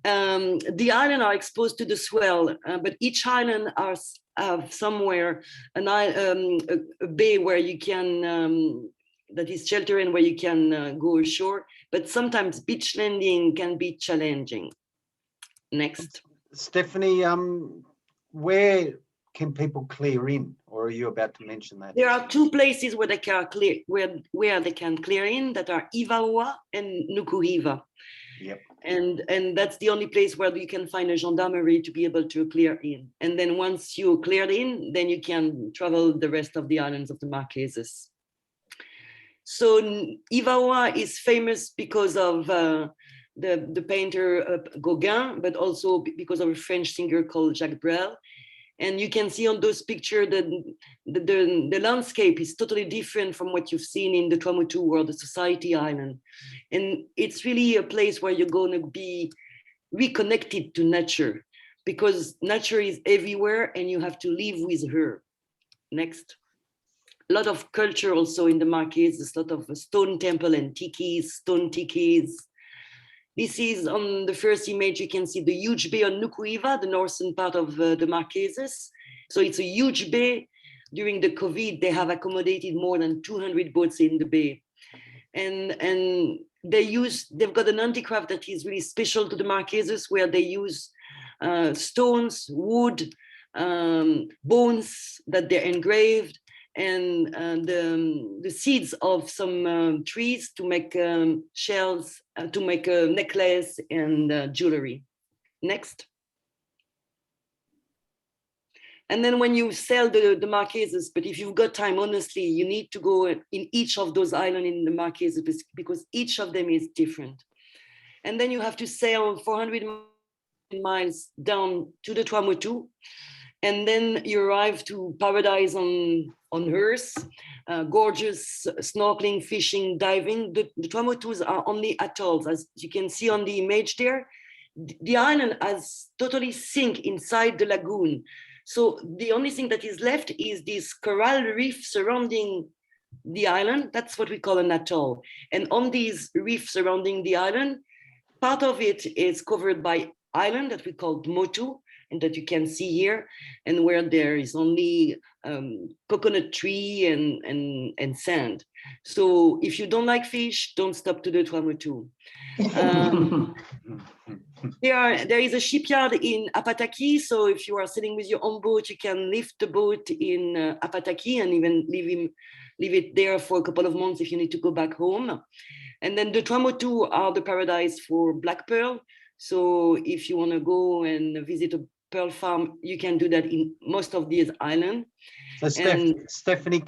The islands are exposed to the swell, but each island have somewhere a bay where you can, that is sheltered and where you can go ashore, but sometimes beach landing can be challenging. Next. Stephanie, where can people clear in, or are you about to mention that? There are 2 places where they can clear, where they can clear in, that are Ivaoa and Nukuhiva. Yep. And that's the only place where you can find a gendarmerie to be able to clear in. And then once you cleared in, then you can travel the rest of the islands of the Marquesas. So Ivaoa is famous because of the painter Gauguin, but also because of a French singer called Jacques Brel. And you can see on those pictures that the landscape is totally different from what you've seen in the Tuamotu or the Society Island. And it's really a place where you're going to be reconnected to nature, because nature is everywhere and you have to live with her. Next. A lot of culture also in the Marquesas, a lot of stone temple and tikis, stone tikis. This is on the first image, you can see the huge bay on Nukuhiva, the northern part of the Marquesas. So it's a huge bay. During the COVID, they have accommodated more than 200 boats in the bay. And they've got an handicraft that is really special to the Marquesas, where they use stones, wood, bones that they're engraved. and the seeds of some trees to make shells, to make a necklace and jewelry. Next. And then when you sell the Marquesas, but if you've got time, honestly, you need to go in each of those islands in the Marquesas because each of them is different. And then you have to sail 400 miles down to the Tuamotu. And then you arrive to paradise on Earth, gorgeous snorkeling, fishing, diving. The Tuamotus are only atolls, as you can see on the image there. The island has totally sink inside the lagoon. So the only thing that is left is this coral reef surrounding the island. That's what we call an atoll. And on these reefs surrounding the island, part of it is covered by island that we call motu, and that you can see here, and where there is only coconut tree and sand. So if you don't like fish, don't stop to the Tuamotu. There is a shipyard in Apataki, so if you are sitting with your own boat, you can lift the boat in Apataki and even leave it there for a couple of months if you need to go back home. And then the Tuamotu are the paradise for black pearl. So if you want to go and visit a pearl farm, you can do that in most of these islands. So Stephanie,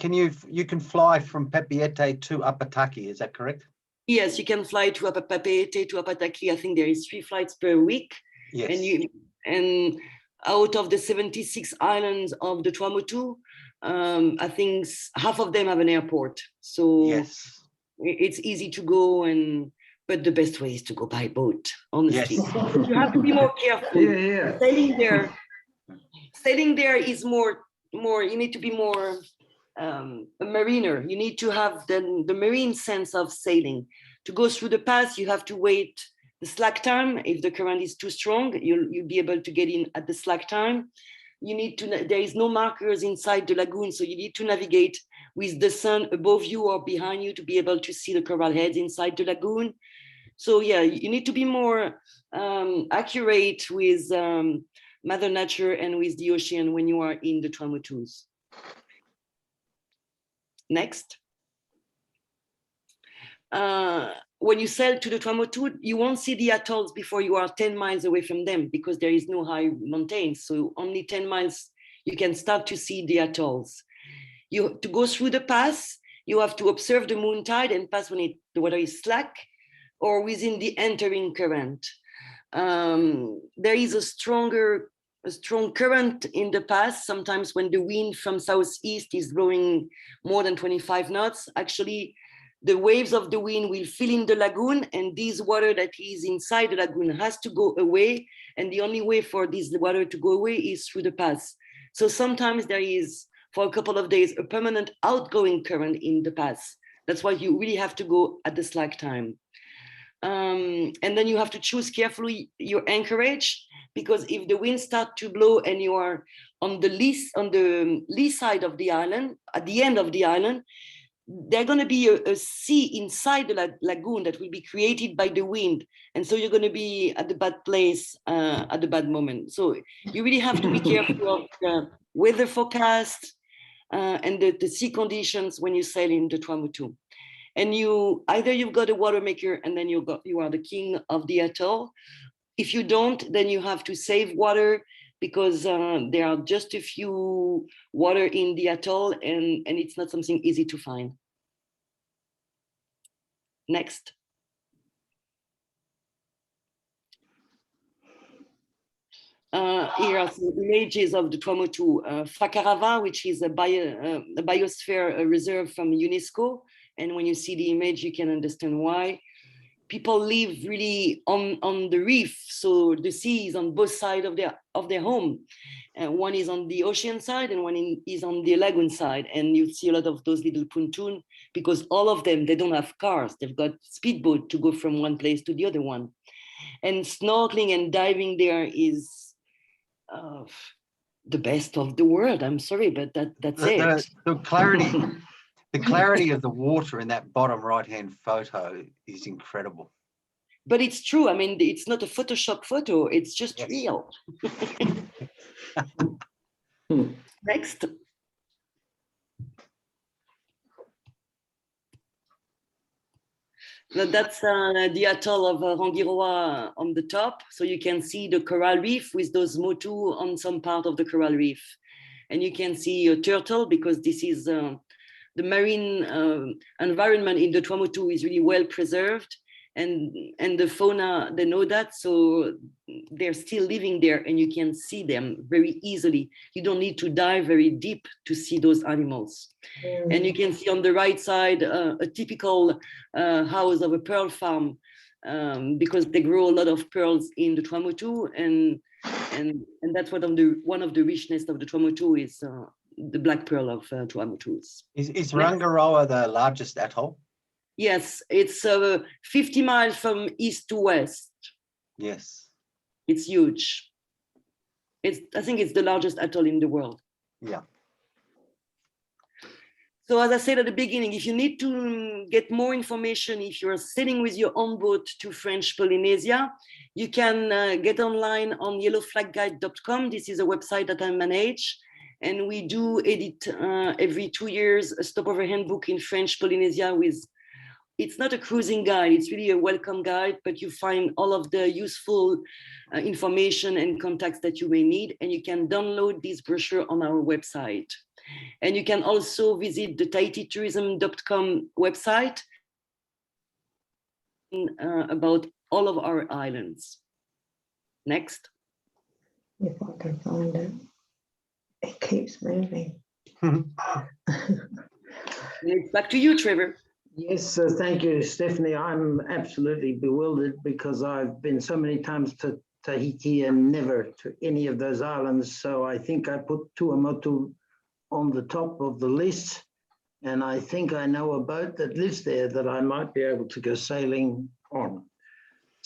you can fly from Papeete to Apataki, is that correct? Yes, you can fly to Papeete to Apataki. I think there is 3 flights per week. Yes. And out of the 76 islands of the Tuamotu, I think half of them have an airport. So yes, it's easy to go, but the best way is to go by boat, honestly. Yes. But you have to be more careful. Yeah. Sailing there is more, you need to be more a mariner. You need to have the marine sense of sailing. To go through the pass, you have to wait the slack time. If the current is too strong, you'll be able to get in at the slack time. There is no markers inside the lagoon, so you need to navigate with the sun above you or behind you to be able to see the coral heads inside the lagoon. So yeah, you need to be more accurate with Mother Nature and with the ocean when you are in the Tuamotus. Next. When you sail to the Tuamotu, you won't see the atolls before you are 10 miles away from them because there is no high mountains. So only 10 miles, you can start to see the atolls. To go through the pass, you have to observe the moon tide and pass when the water is slack or within the entering current. There is a strong current in the pass. Sometimes when the wind from southeast is blowing more than 25 knots, actually the waves of the wind will fill in the lagoon, and this water that is inside the lagoon has to go away. And the only way for this water to go away is through the pass. So sometimes there is, for a couple of days, a permanent outgoing current in the pass. That's why you really have to go at the slack time. And then you have to choose carefully your anchorage, because if the wind starts to blow and you are on the lee side of the island, at the end of the island, there's going to be a sea inside the lagoon that will be created by the wind. And so you're going to be at the bad place at the bad moment. So you really have to be careful of the weather forecast and the sea conditions when you sail in the Tuamotu. And either you've got a water maker and then you are the king of the atoll. If you don't, then you have to save water because there are just a few water in the atoll and it's not something easy to find. Next. Here are some images of the Tuamotu. Fakarava, which is a biosphere reserve from UNESCO. And when you see the image, you can understand why. People live really on the reef, so the sea is on both sides of their home. One is on the ocean side and one is on the lagoon side. And you see a lot of those little pontoon because all of them, they don't have cars. They've got speedboat to go from one place to the other one. And snorkeling and diving there is the best of the world. I'm sorry, but that's it. The clarity of the water in that bottom right-hand photo is incredible. But it's true. I mean, it's not a Photoshop photo. It's just real. Next. That's the atoll of Rangiroa on the top. So you can see the coral reef with those motu on some part of the coral reef. And you can see a turtle because this is the marine environment in the Tuamotu is really well preserved. And the fauna, they know that, so they're still living there and you can see them very easily. You don't need to dive very deep to see those animals. And you can see on the right side a typical house of a pearl farm because they grow a lot of pearls in the Tuamotu, and that's one of the richness of the Tuamotu is the black pearl of Tuamotus. Is Rangiroa the largest atoll? Yes, it's 50 miles from east to west. Yes. It's huge. I think it's the largest atoll in the world. Yeah. So as I said at the beginning, if you need to get more information, if you're sailing with your own boat to French Polynesia, you can get online on yellowflagguide.com. This is a website that I manage. And we do edit every 2 years a stopover handbook in French Polynesia with, it's not a cruising guide, it's really a welcome guide, but you find all of the useful information and contacts that you may need, and you can download this brochure on our website. And you can also visit the tahititourism.com website about all of our islands. Next. If I can find it. It keeps moving. It's back to you, Trevor. Yes, thank you, Stephanie. I'm absolutely bewildered because I've been so many times to Tahiti and never to any of those islands. So I think I put Tuamotu on the top of the list. And I think I know a boat that lives there that I might be able to go sailing on.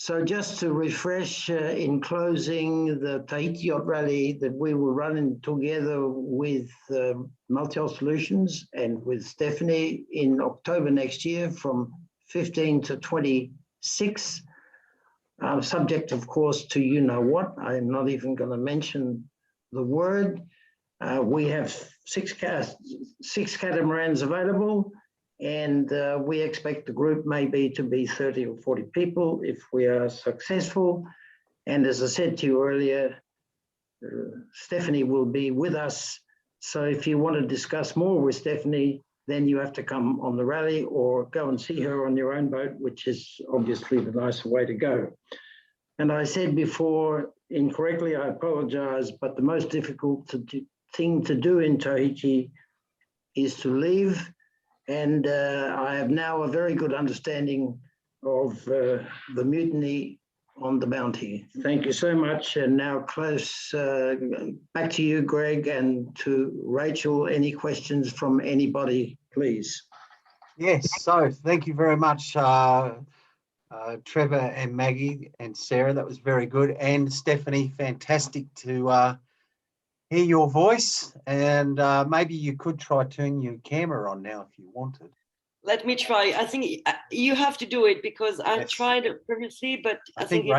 So just to refresh, in closing, the Tahiti Yacht Rally that we will run together with Multi-Hull Solutions and with Stephanie in October next year from 15 to 26, subject, of course, to you know what. I'm not even going to mention the word. We have six catamarans available. And we expect the group maybe to be 30 or 40 people if we are successful. And as I said to you earlier, Stephanie will be with us. So if you want to discuss more with Stephanie, then you have to come on the rally or go and see her on your own boat, which is obviously the nicer way to go. And I said before, incorrectly, I apologize, but the most difficult thing to do in Tahiti is to leave. And I have now a very good understanding of the mutiny on the Bounty. Thank you so much. And now close back to you, Greg, and to Rachel. Any questions from anybody, please? Yes, so thank you very much, Trevor and Maggie and Sarah. That was very good. And Stephanie, fantastic to hear your voice, and maybe you could try turning your camera on now if you wanted. Let me try. I think you have to do it because I tried it previously, but I think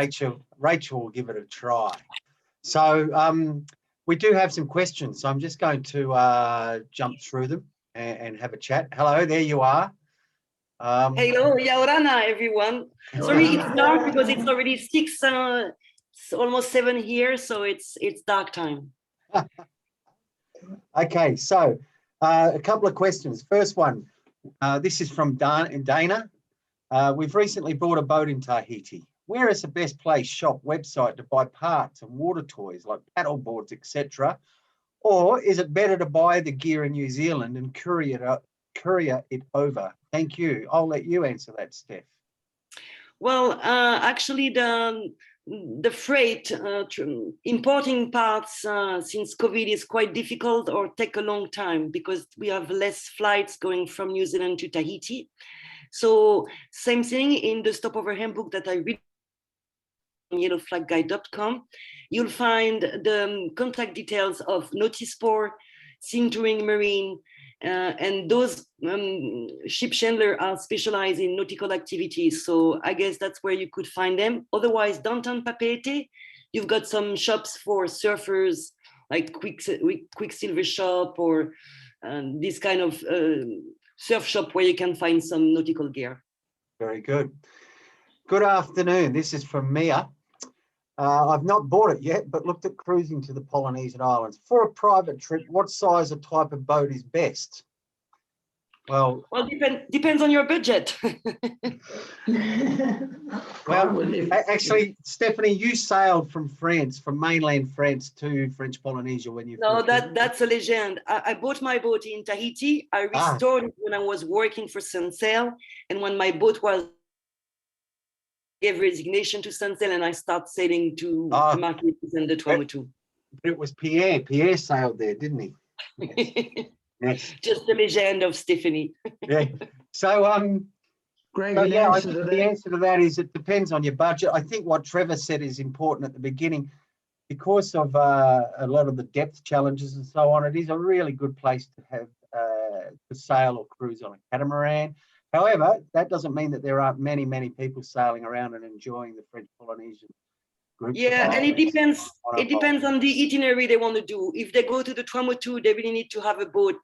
Rachel will give it a try. So we do have some questions, so I'm just going to jump through them and have a chat. Hello, there you are. Hello, Yaorana, everyone. Sorry, it's dark because it's already 6, almost 7 here, so it's dark time. Okay, so a couple of questions. First one, this is from Dana. We've recently bought a boat in Tahiti. Where is the best place, shop, website to buy parts and water toys like paddle boards, etc.? Or is it better to buy the gear in New Zealand and courier it over? Thank you. I'll let you answer that, Steph. Well, actually, the freight, importing parts since COVID is quite difficult or take a long time because we have less flights going from New Zealand to Tahiti. So same thing in the stopover handbook that I read on yellowflagguide.com. You'll find the contact details of Noticeport, Touring Marine, and those ship chandler are specialized in nautical activities. So I guess that's where you could find them. Otherwise, downtown Papeete, you've got some shops for surfers, like Quicksilver Shop or this kind of surf shop where you can find some nautical gear. Very good. Good afternoon. This is from Mia. I've not bought it yet, but looked at cruising to the Polynesian Islands. For a private trip, what size or type of boat is best? Well, depends on your budget. well, actually, Stephanie, you sailed from France, from mainland France to French Polynesia when you. No, that's a legend. I bought my boat in Tahiti. I restored it when I was working for Sunsail, and when my boat was gave resignation to Sunsail, and I started sailing to the Marquesas and the Tuamotu. But it was Pierre. Pierre sailed there, didn't he? Yes. Yes. Just the legend of Stephanie. Yeah. So Greg, so yeah, I think the answer to that is it depends on your budget. I think what Trevor said is important at the beginning. Because of a lot of the depth challenges and so on, it is a really good place to have to sail or cruise on a catamaran. However, that doesn't mean that there aren't many, many people sailing around and enjoying the French Polynesian group. Yeah, and it depends. It depends on the itinerary they want to do. If they go to the Tuamotu, they really need to have a boat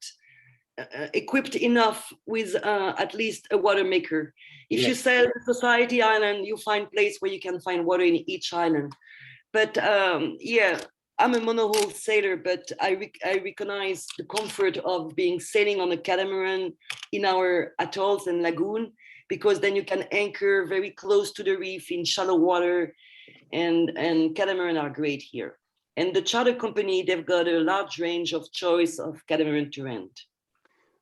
equipped enough with at least a water maker. If you sail the Society Island, you find place where you can find water in each island. But yeah, I'm a monohull sailor, but I recognize the comfort of being sailing on a catamaran in our atolls and lagoon, because then you can anchor very close to the reef in shallow water, and catamaran are great here. And the charter company, they've got a large range of choice of catamaran to rent.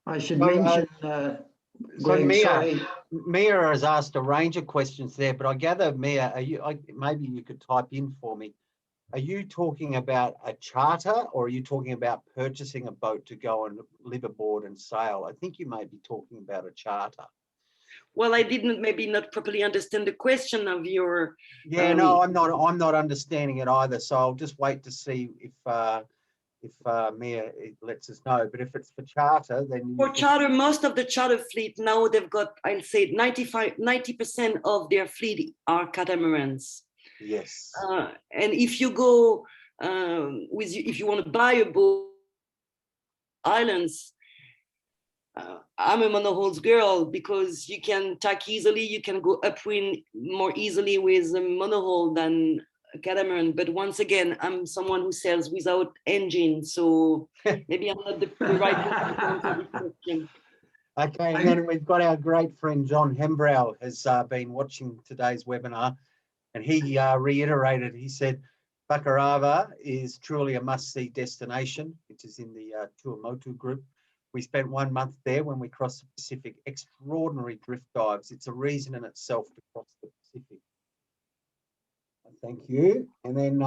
I should mention, Greg, Mia has asked a range of questions there, but I gather, Mia, maybe you could type in for me. Are you talking about a charter, or are you talking about purchasing a boat to go and live aboard and sail? I think you may be talking about a charter. Well, I didn't maybe not properly understand the question of your. Yeah, no, I'm not understanding it either. So I'll just wait to see if Mia lets us know. But if it's for charter, then for charter, most of the charter fleet now, they've got, I'll say 90% of their fleet are catamarans. Yes. And if you go if you want to buy a boat, islands, I'm a monohulls girl, because you can tack easily, you can go upwind more easily with a monohull than a catamaran. But once again, I'm someone who sails without engine, so maybe I'm not the right person to answer this question. Okay, and then we've got our great friend John Hembrow has been watching today's webinar, and he reiterated, he said, Whakarava is truly a must-see destination, which is in the Tuamotu group. We spent 1 month there when we crossed the Pacific. Extraordinary drift dives. It's a reason in itself to cross the Pacific. Thank you. And then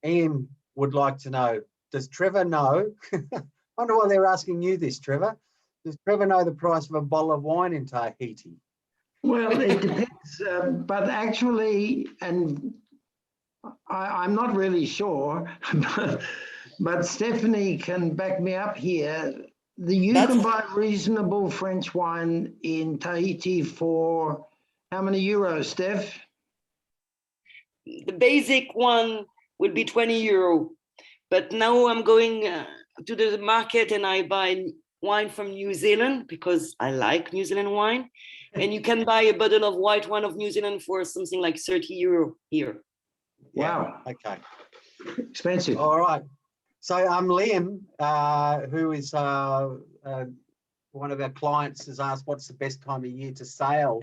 Ian would like to know, does Trevor know? I wonder why they're asking you this, Trevor. Does Trevor know the price of a bottle of wine in Tahiti? Well, it depends, but actually, and I'm not really sure, but Stephanie can back me up here. You can buy reasonable French wine in Tahiti for how many euros, Steph? The basic one would be 20 euro. But now I'm going to the market and I buy wine from New Zealand, because I like New Zealand wine. And you can buy a bottle of white wine of New Zealand for something like 30 euro here. Wow. Yeah, okay. Expensive. All right. So Liam, who is one of our clients, has asked what's the best time of year to sail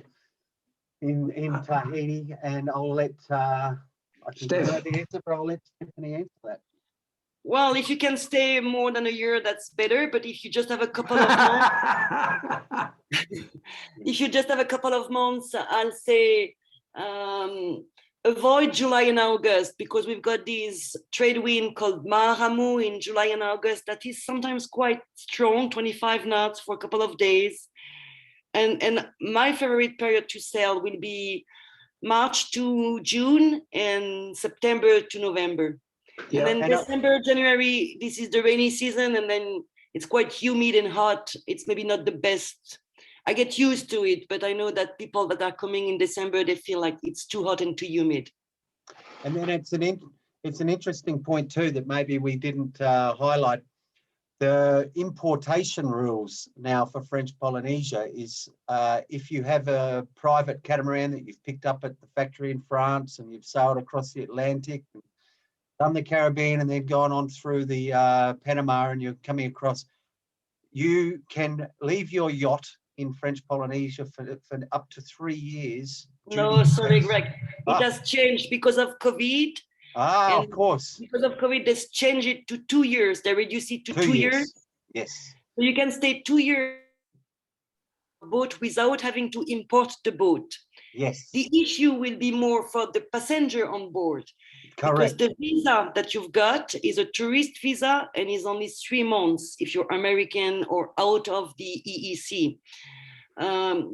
in Tahiti, and I'll let I think I know the answer, but I'll let Stephanie answer that. Well, if you can stay more than a year, that's better. But if you just have a couple of months, if you just have a couple of months, I'll say avoid July and August, because we've got this trade wind called Maharamu in July and August that is sometimes quite strong, 25 knots for a couple of days. And my favorite period to sail will be March to June and September to November. Yeah, and then December, January, this is the rainy season, and then it's quite humid and hot. It's maybe not the best. I get used to it, but I know that people that are coming in December, they feel like it's too hot and too humid. And then it's an interesting point too that maybe we didn't highlight. The importation rules now for French Polynesia is if you have a private catamaran that you've picked up at the factory in France and you've sailed across the Atlantic, done the Caribbean and then gone on through the Panama and you're coming across, you can leave your yacht in French Polynesia for up to 3 years. No, sorry, Greg. It has changed because of COVID. Of course. Because of COVID, they changed it to 2 years. They reduced it to 2 years. Yes. So you can stay 2 years on boat without having to import the boat. Yes. The issue will be more for the passenger on board. Correct. Because the visa that you've got is a tourist visa and is only 3 months if you're American or out of the EEC.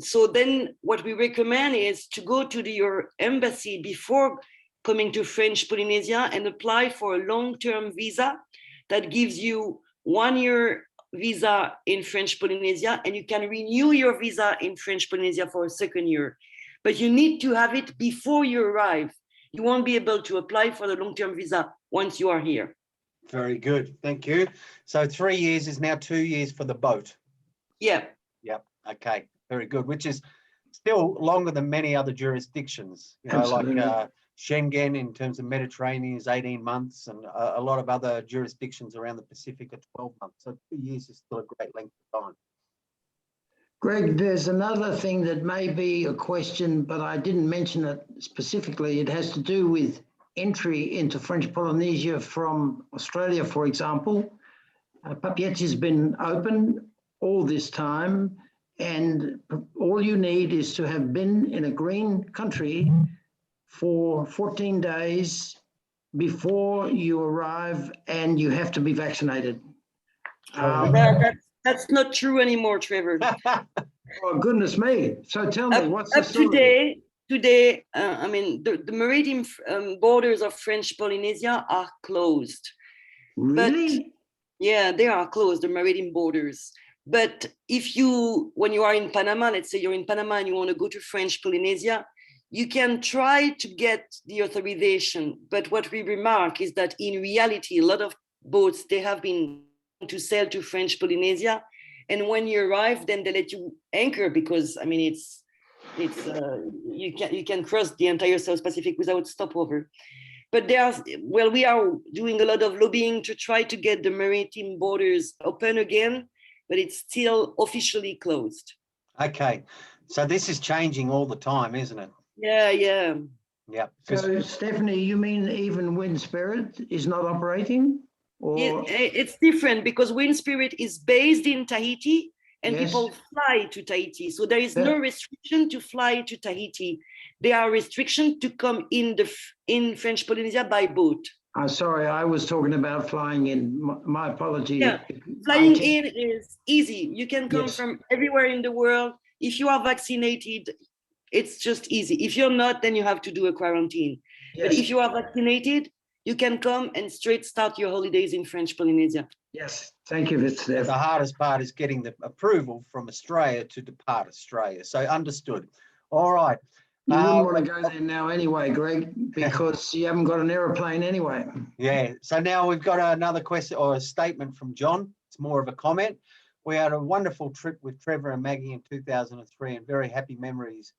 So then what we recommend is to go to your embassy before coming to French Polynesia and apply for a long-term visa that gives you 1 year visa in French Polynesia, and you can renew your visa in French Polynesia for a 2nd year. But you need to have it before you arrive. You won't be able to apply for the long-term visa once you are here. Very good. Thank you. So 3 years is now 2 years for the boat. Yeah. Yep. Okay. Very good. Which is still longer than many other jurisdictions. You know, Absolutely. like Schengen in terms of Mediterranean is 18 months, and a lot of other jurisdictions around the Pacific are 12 months. So 2 years is still a great length of time. Greg, there's another thing that may be a question, but I didn't mention it specifically. It has to do with entry into French Polynesia from Australia, for example. Papiet has been open all this time, and all you need is to have been in a green country for 14 days before you arrive, and you have to be vaccinated. That's not true anymore, Trevor. Oh, goodness me. So tell me, what's the story? Today, I mean, the maritime borders of French Polynesia are closed. Really? But, yeah, they are closed, the maritime borders. But when you are in Panama, let's say you're in Panama and you want to go to French Polynesia, you can try to get the authorization. But what we remark is that in reality, a lot of boats, they have been to sail to French Polynesia. And when you arrive, then they let you anchor because, I mean, you can cross the entire South Pacific without stopover. But we are doing a lot of lobbying to try to get the maritime borders open again, but it's still officially closed. Okay. So this is changing all the time, isn't it? Yeah. Yeah. So, Stephanie, you mean even Wind Spirit is not operating? Or It's different because Wind Spirit is based in Tahiti and Yes. people fly to Tahiti. So there is no restriction to fly to Tahiti. There are restrictions to come in French Polynesia by boat. sorry, I was talking about flying in. My apology. Yeah, flying in is easy. You can come Yes. from everywhere in the world. If you are vaccinated, it's just easy. If you're not, then you have to do a quarantine. Yes. But if you are vaccinated, you can come and straight start your holidays in French Polynesia. Yes, thank you, Steph. The hardest part is getting the approval from Australia to depart Australia. So understood. All right. You wouldn't want to go there now anyway, Greg, because you haven't got an aeroplane anyway. Yeah. So now we've got another question or a statement from John. It's more of a comment. We had a wonderful trip with Trevor and Maggie in 2003 and very happy memories.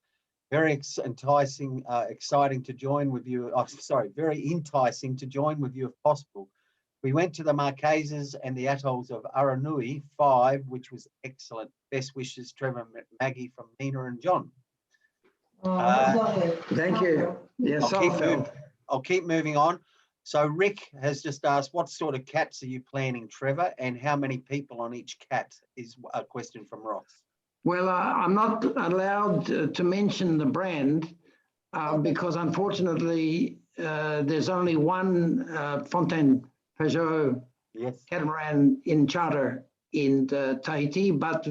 Very enticing, exciting to join with you. Oh, sorry, very enticing to join with you if possible. We went to the Marquesas and the atolls of Aranui 5, which was excellent. Best wishes, Trevor and Maggie, from Nina and John. That's lovely. Thank you. Yes, I'll keep moving on. So Rick has just asked, what sort of cats are you planning, Trevor, and how many people on each cat is a question from Ross. Well, I'm not allowed to mention the brand because unfortunately there's only one Fontaine Peugeot catamaran in charter in Tahiti, but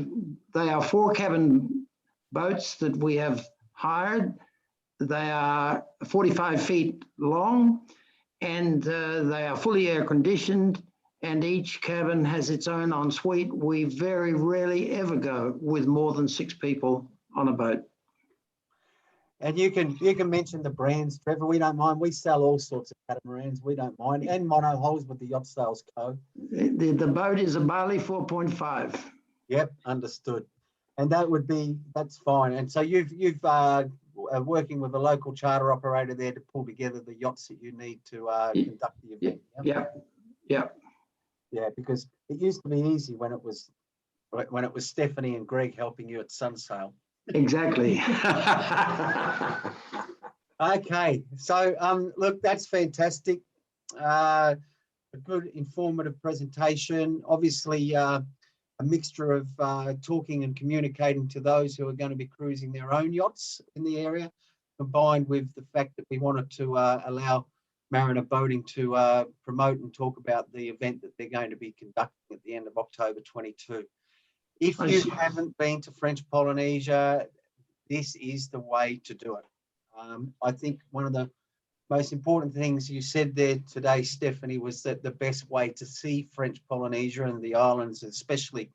they are 4-cabin boats that we have hired. They are 45 feet long and they are fully air conditioned, and each cabin has its own ensuite. We very rarely ever go with more than 6 people on a boat. And you can mention the brands, Trevor. We don't mind. We sell all sorts of catamarans. We don't mind. And monohulls with the Yacht Sales Co. The boat is a Bali 4.5. Yep, understood. And that's fine. And so you've working with a local charter operator there to pull together the yachts that you need to conduct the event. Yep. Yeah, because it used to be easy when it was Stephanie and Greg helping you at Sunsail. Exactly. Okay, so look, that's fantastic. A good informative presentation. Obviously, a mixture of talking and communicating to those who are going to be cruising their own yachts in the area, combined with the fact that we wanted to allow Mariner Boating to promote and talk about the event that they're going to be conducting at the end of October 22. If you haven't been to French Polynesia, this is the way to do it. I think one of the most important things you said there today, Stephanie, was that the best way to see French Polynesia and the islands, especially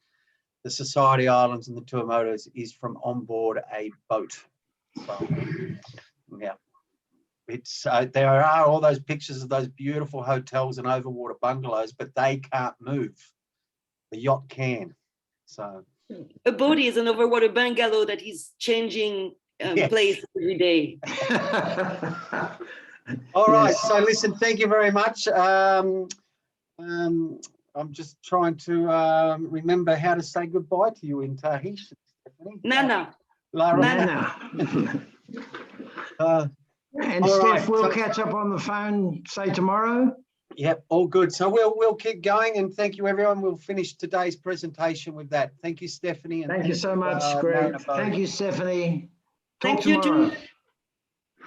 the Society Islands and the Tuamotus, is from on board a boat. So, yeah, it's there are all those pictures of those beautiful hotels and overwater bungalows, but they can't move. The yacht can. So a boat is an overwater bungalow that is changing place every day. All right. So listen, thank you very much. I'm just trying to remember how to say goodbye to you in Tahiti, Stephanie. Nana. Nana. And Steph, right, we'll catch up on the phone, say tomorrow. Yep, all good. So we'll keep going, and thank you, everyone. We'll finish today's presentation with that. Thank you, Stephanie. And thank you so much, Greg. Thank you, Stephanie. Talk Thank you tomorrow. too.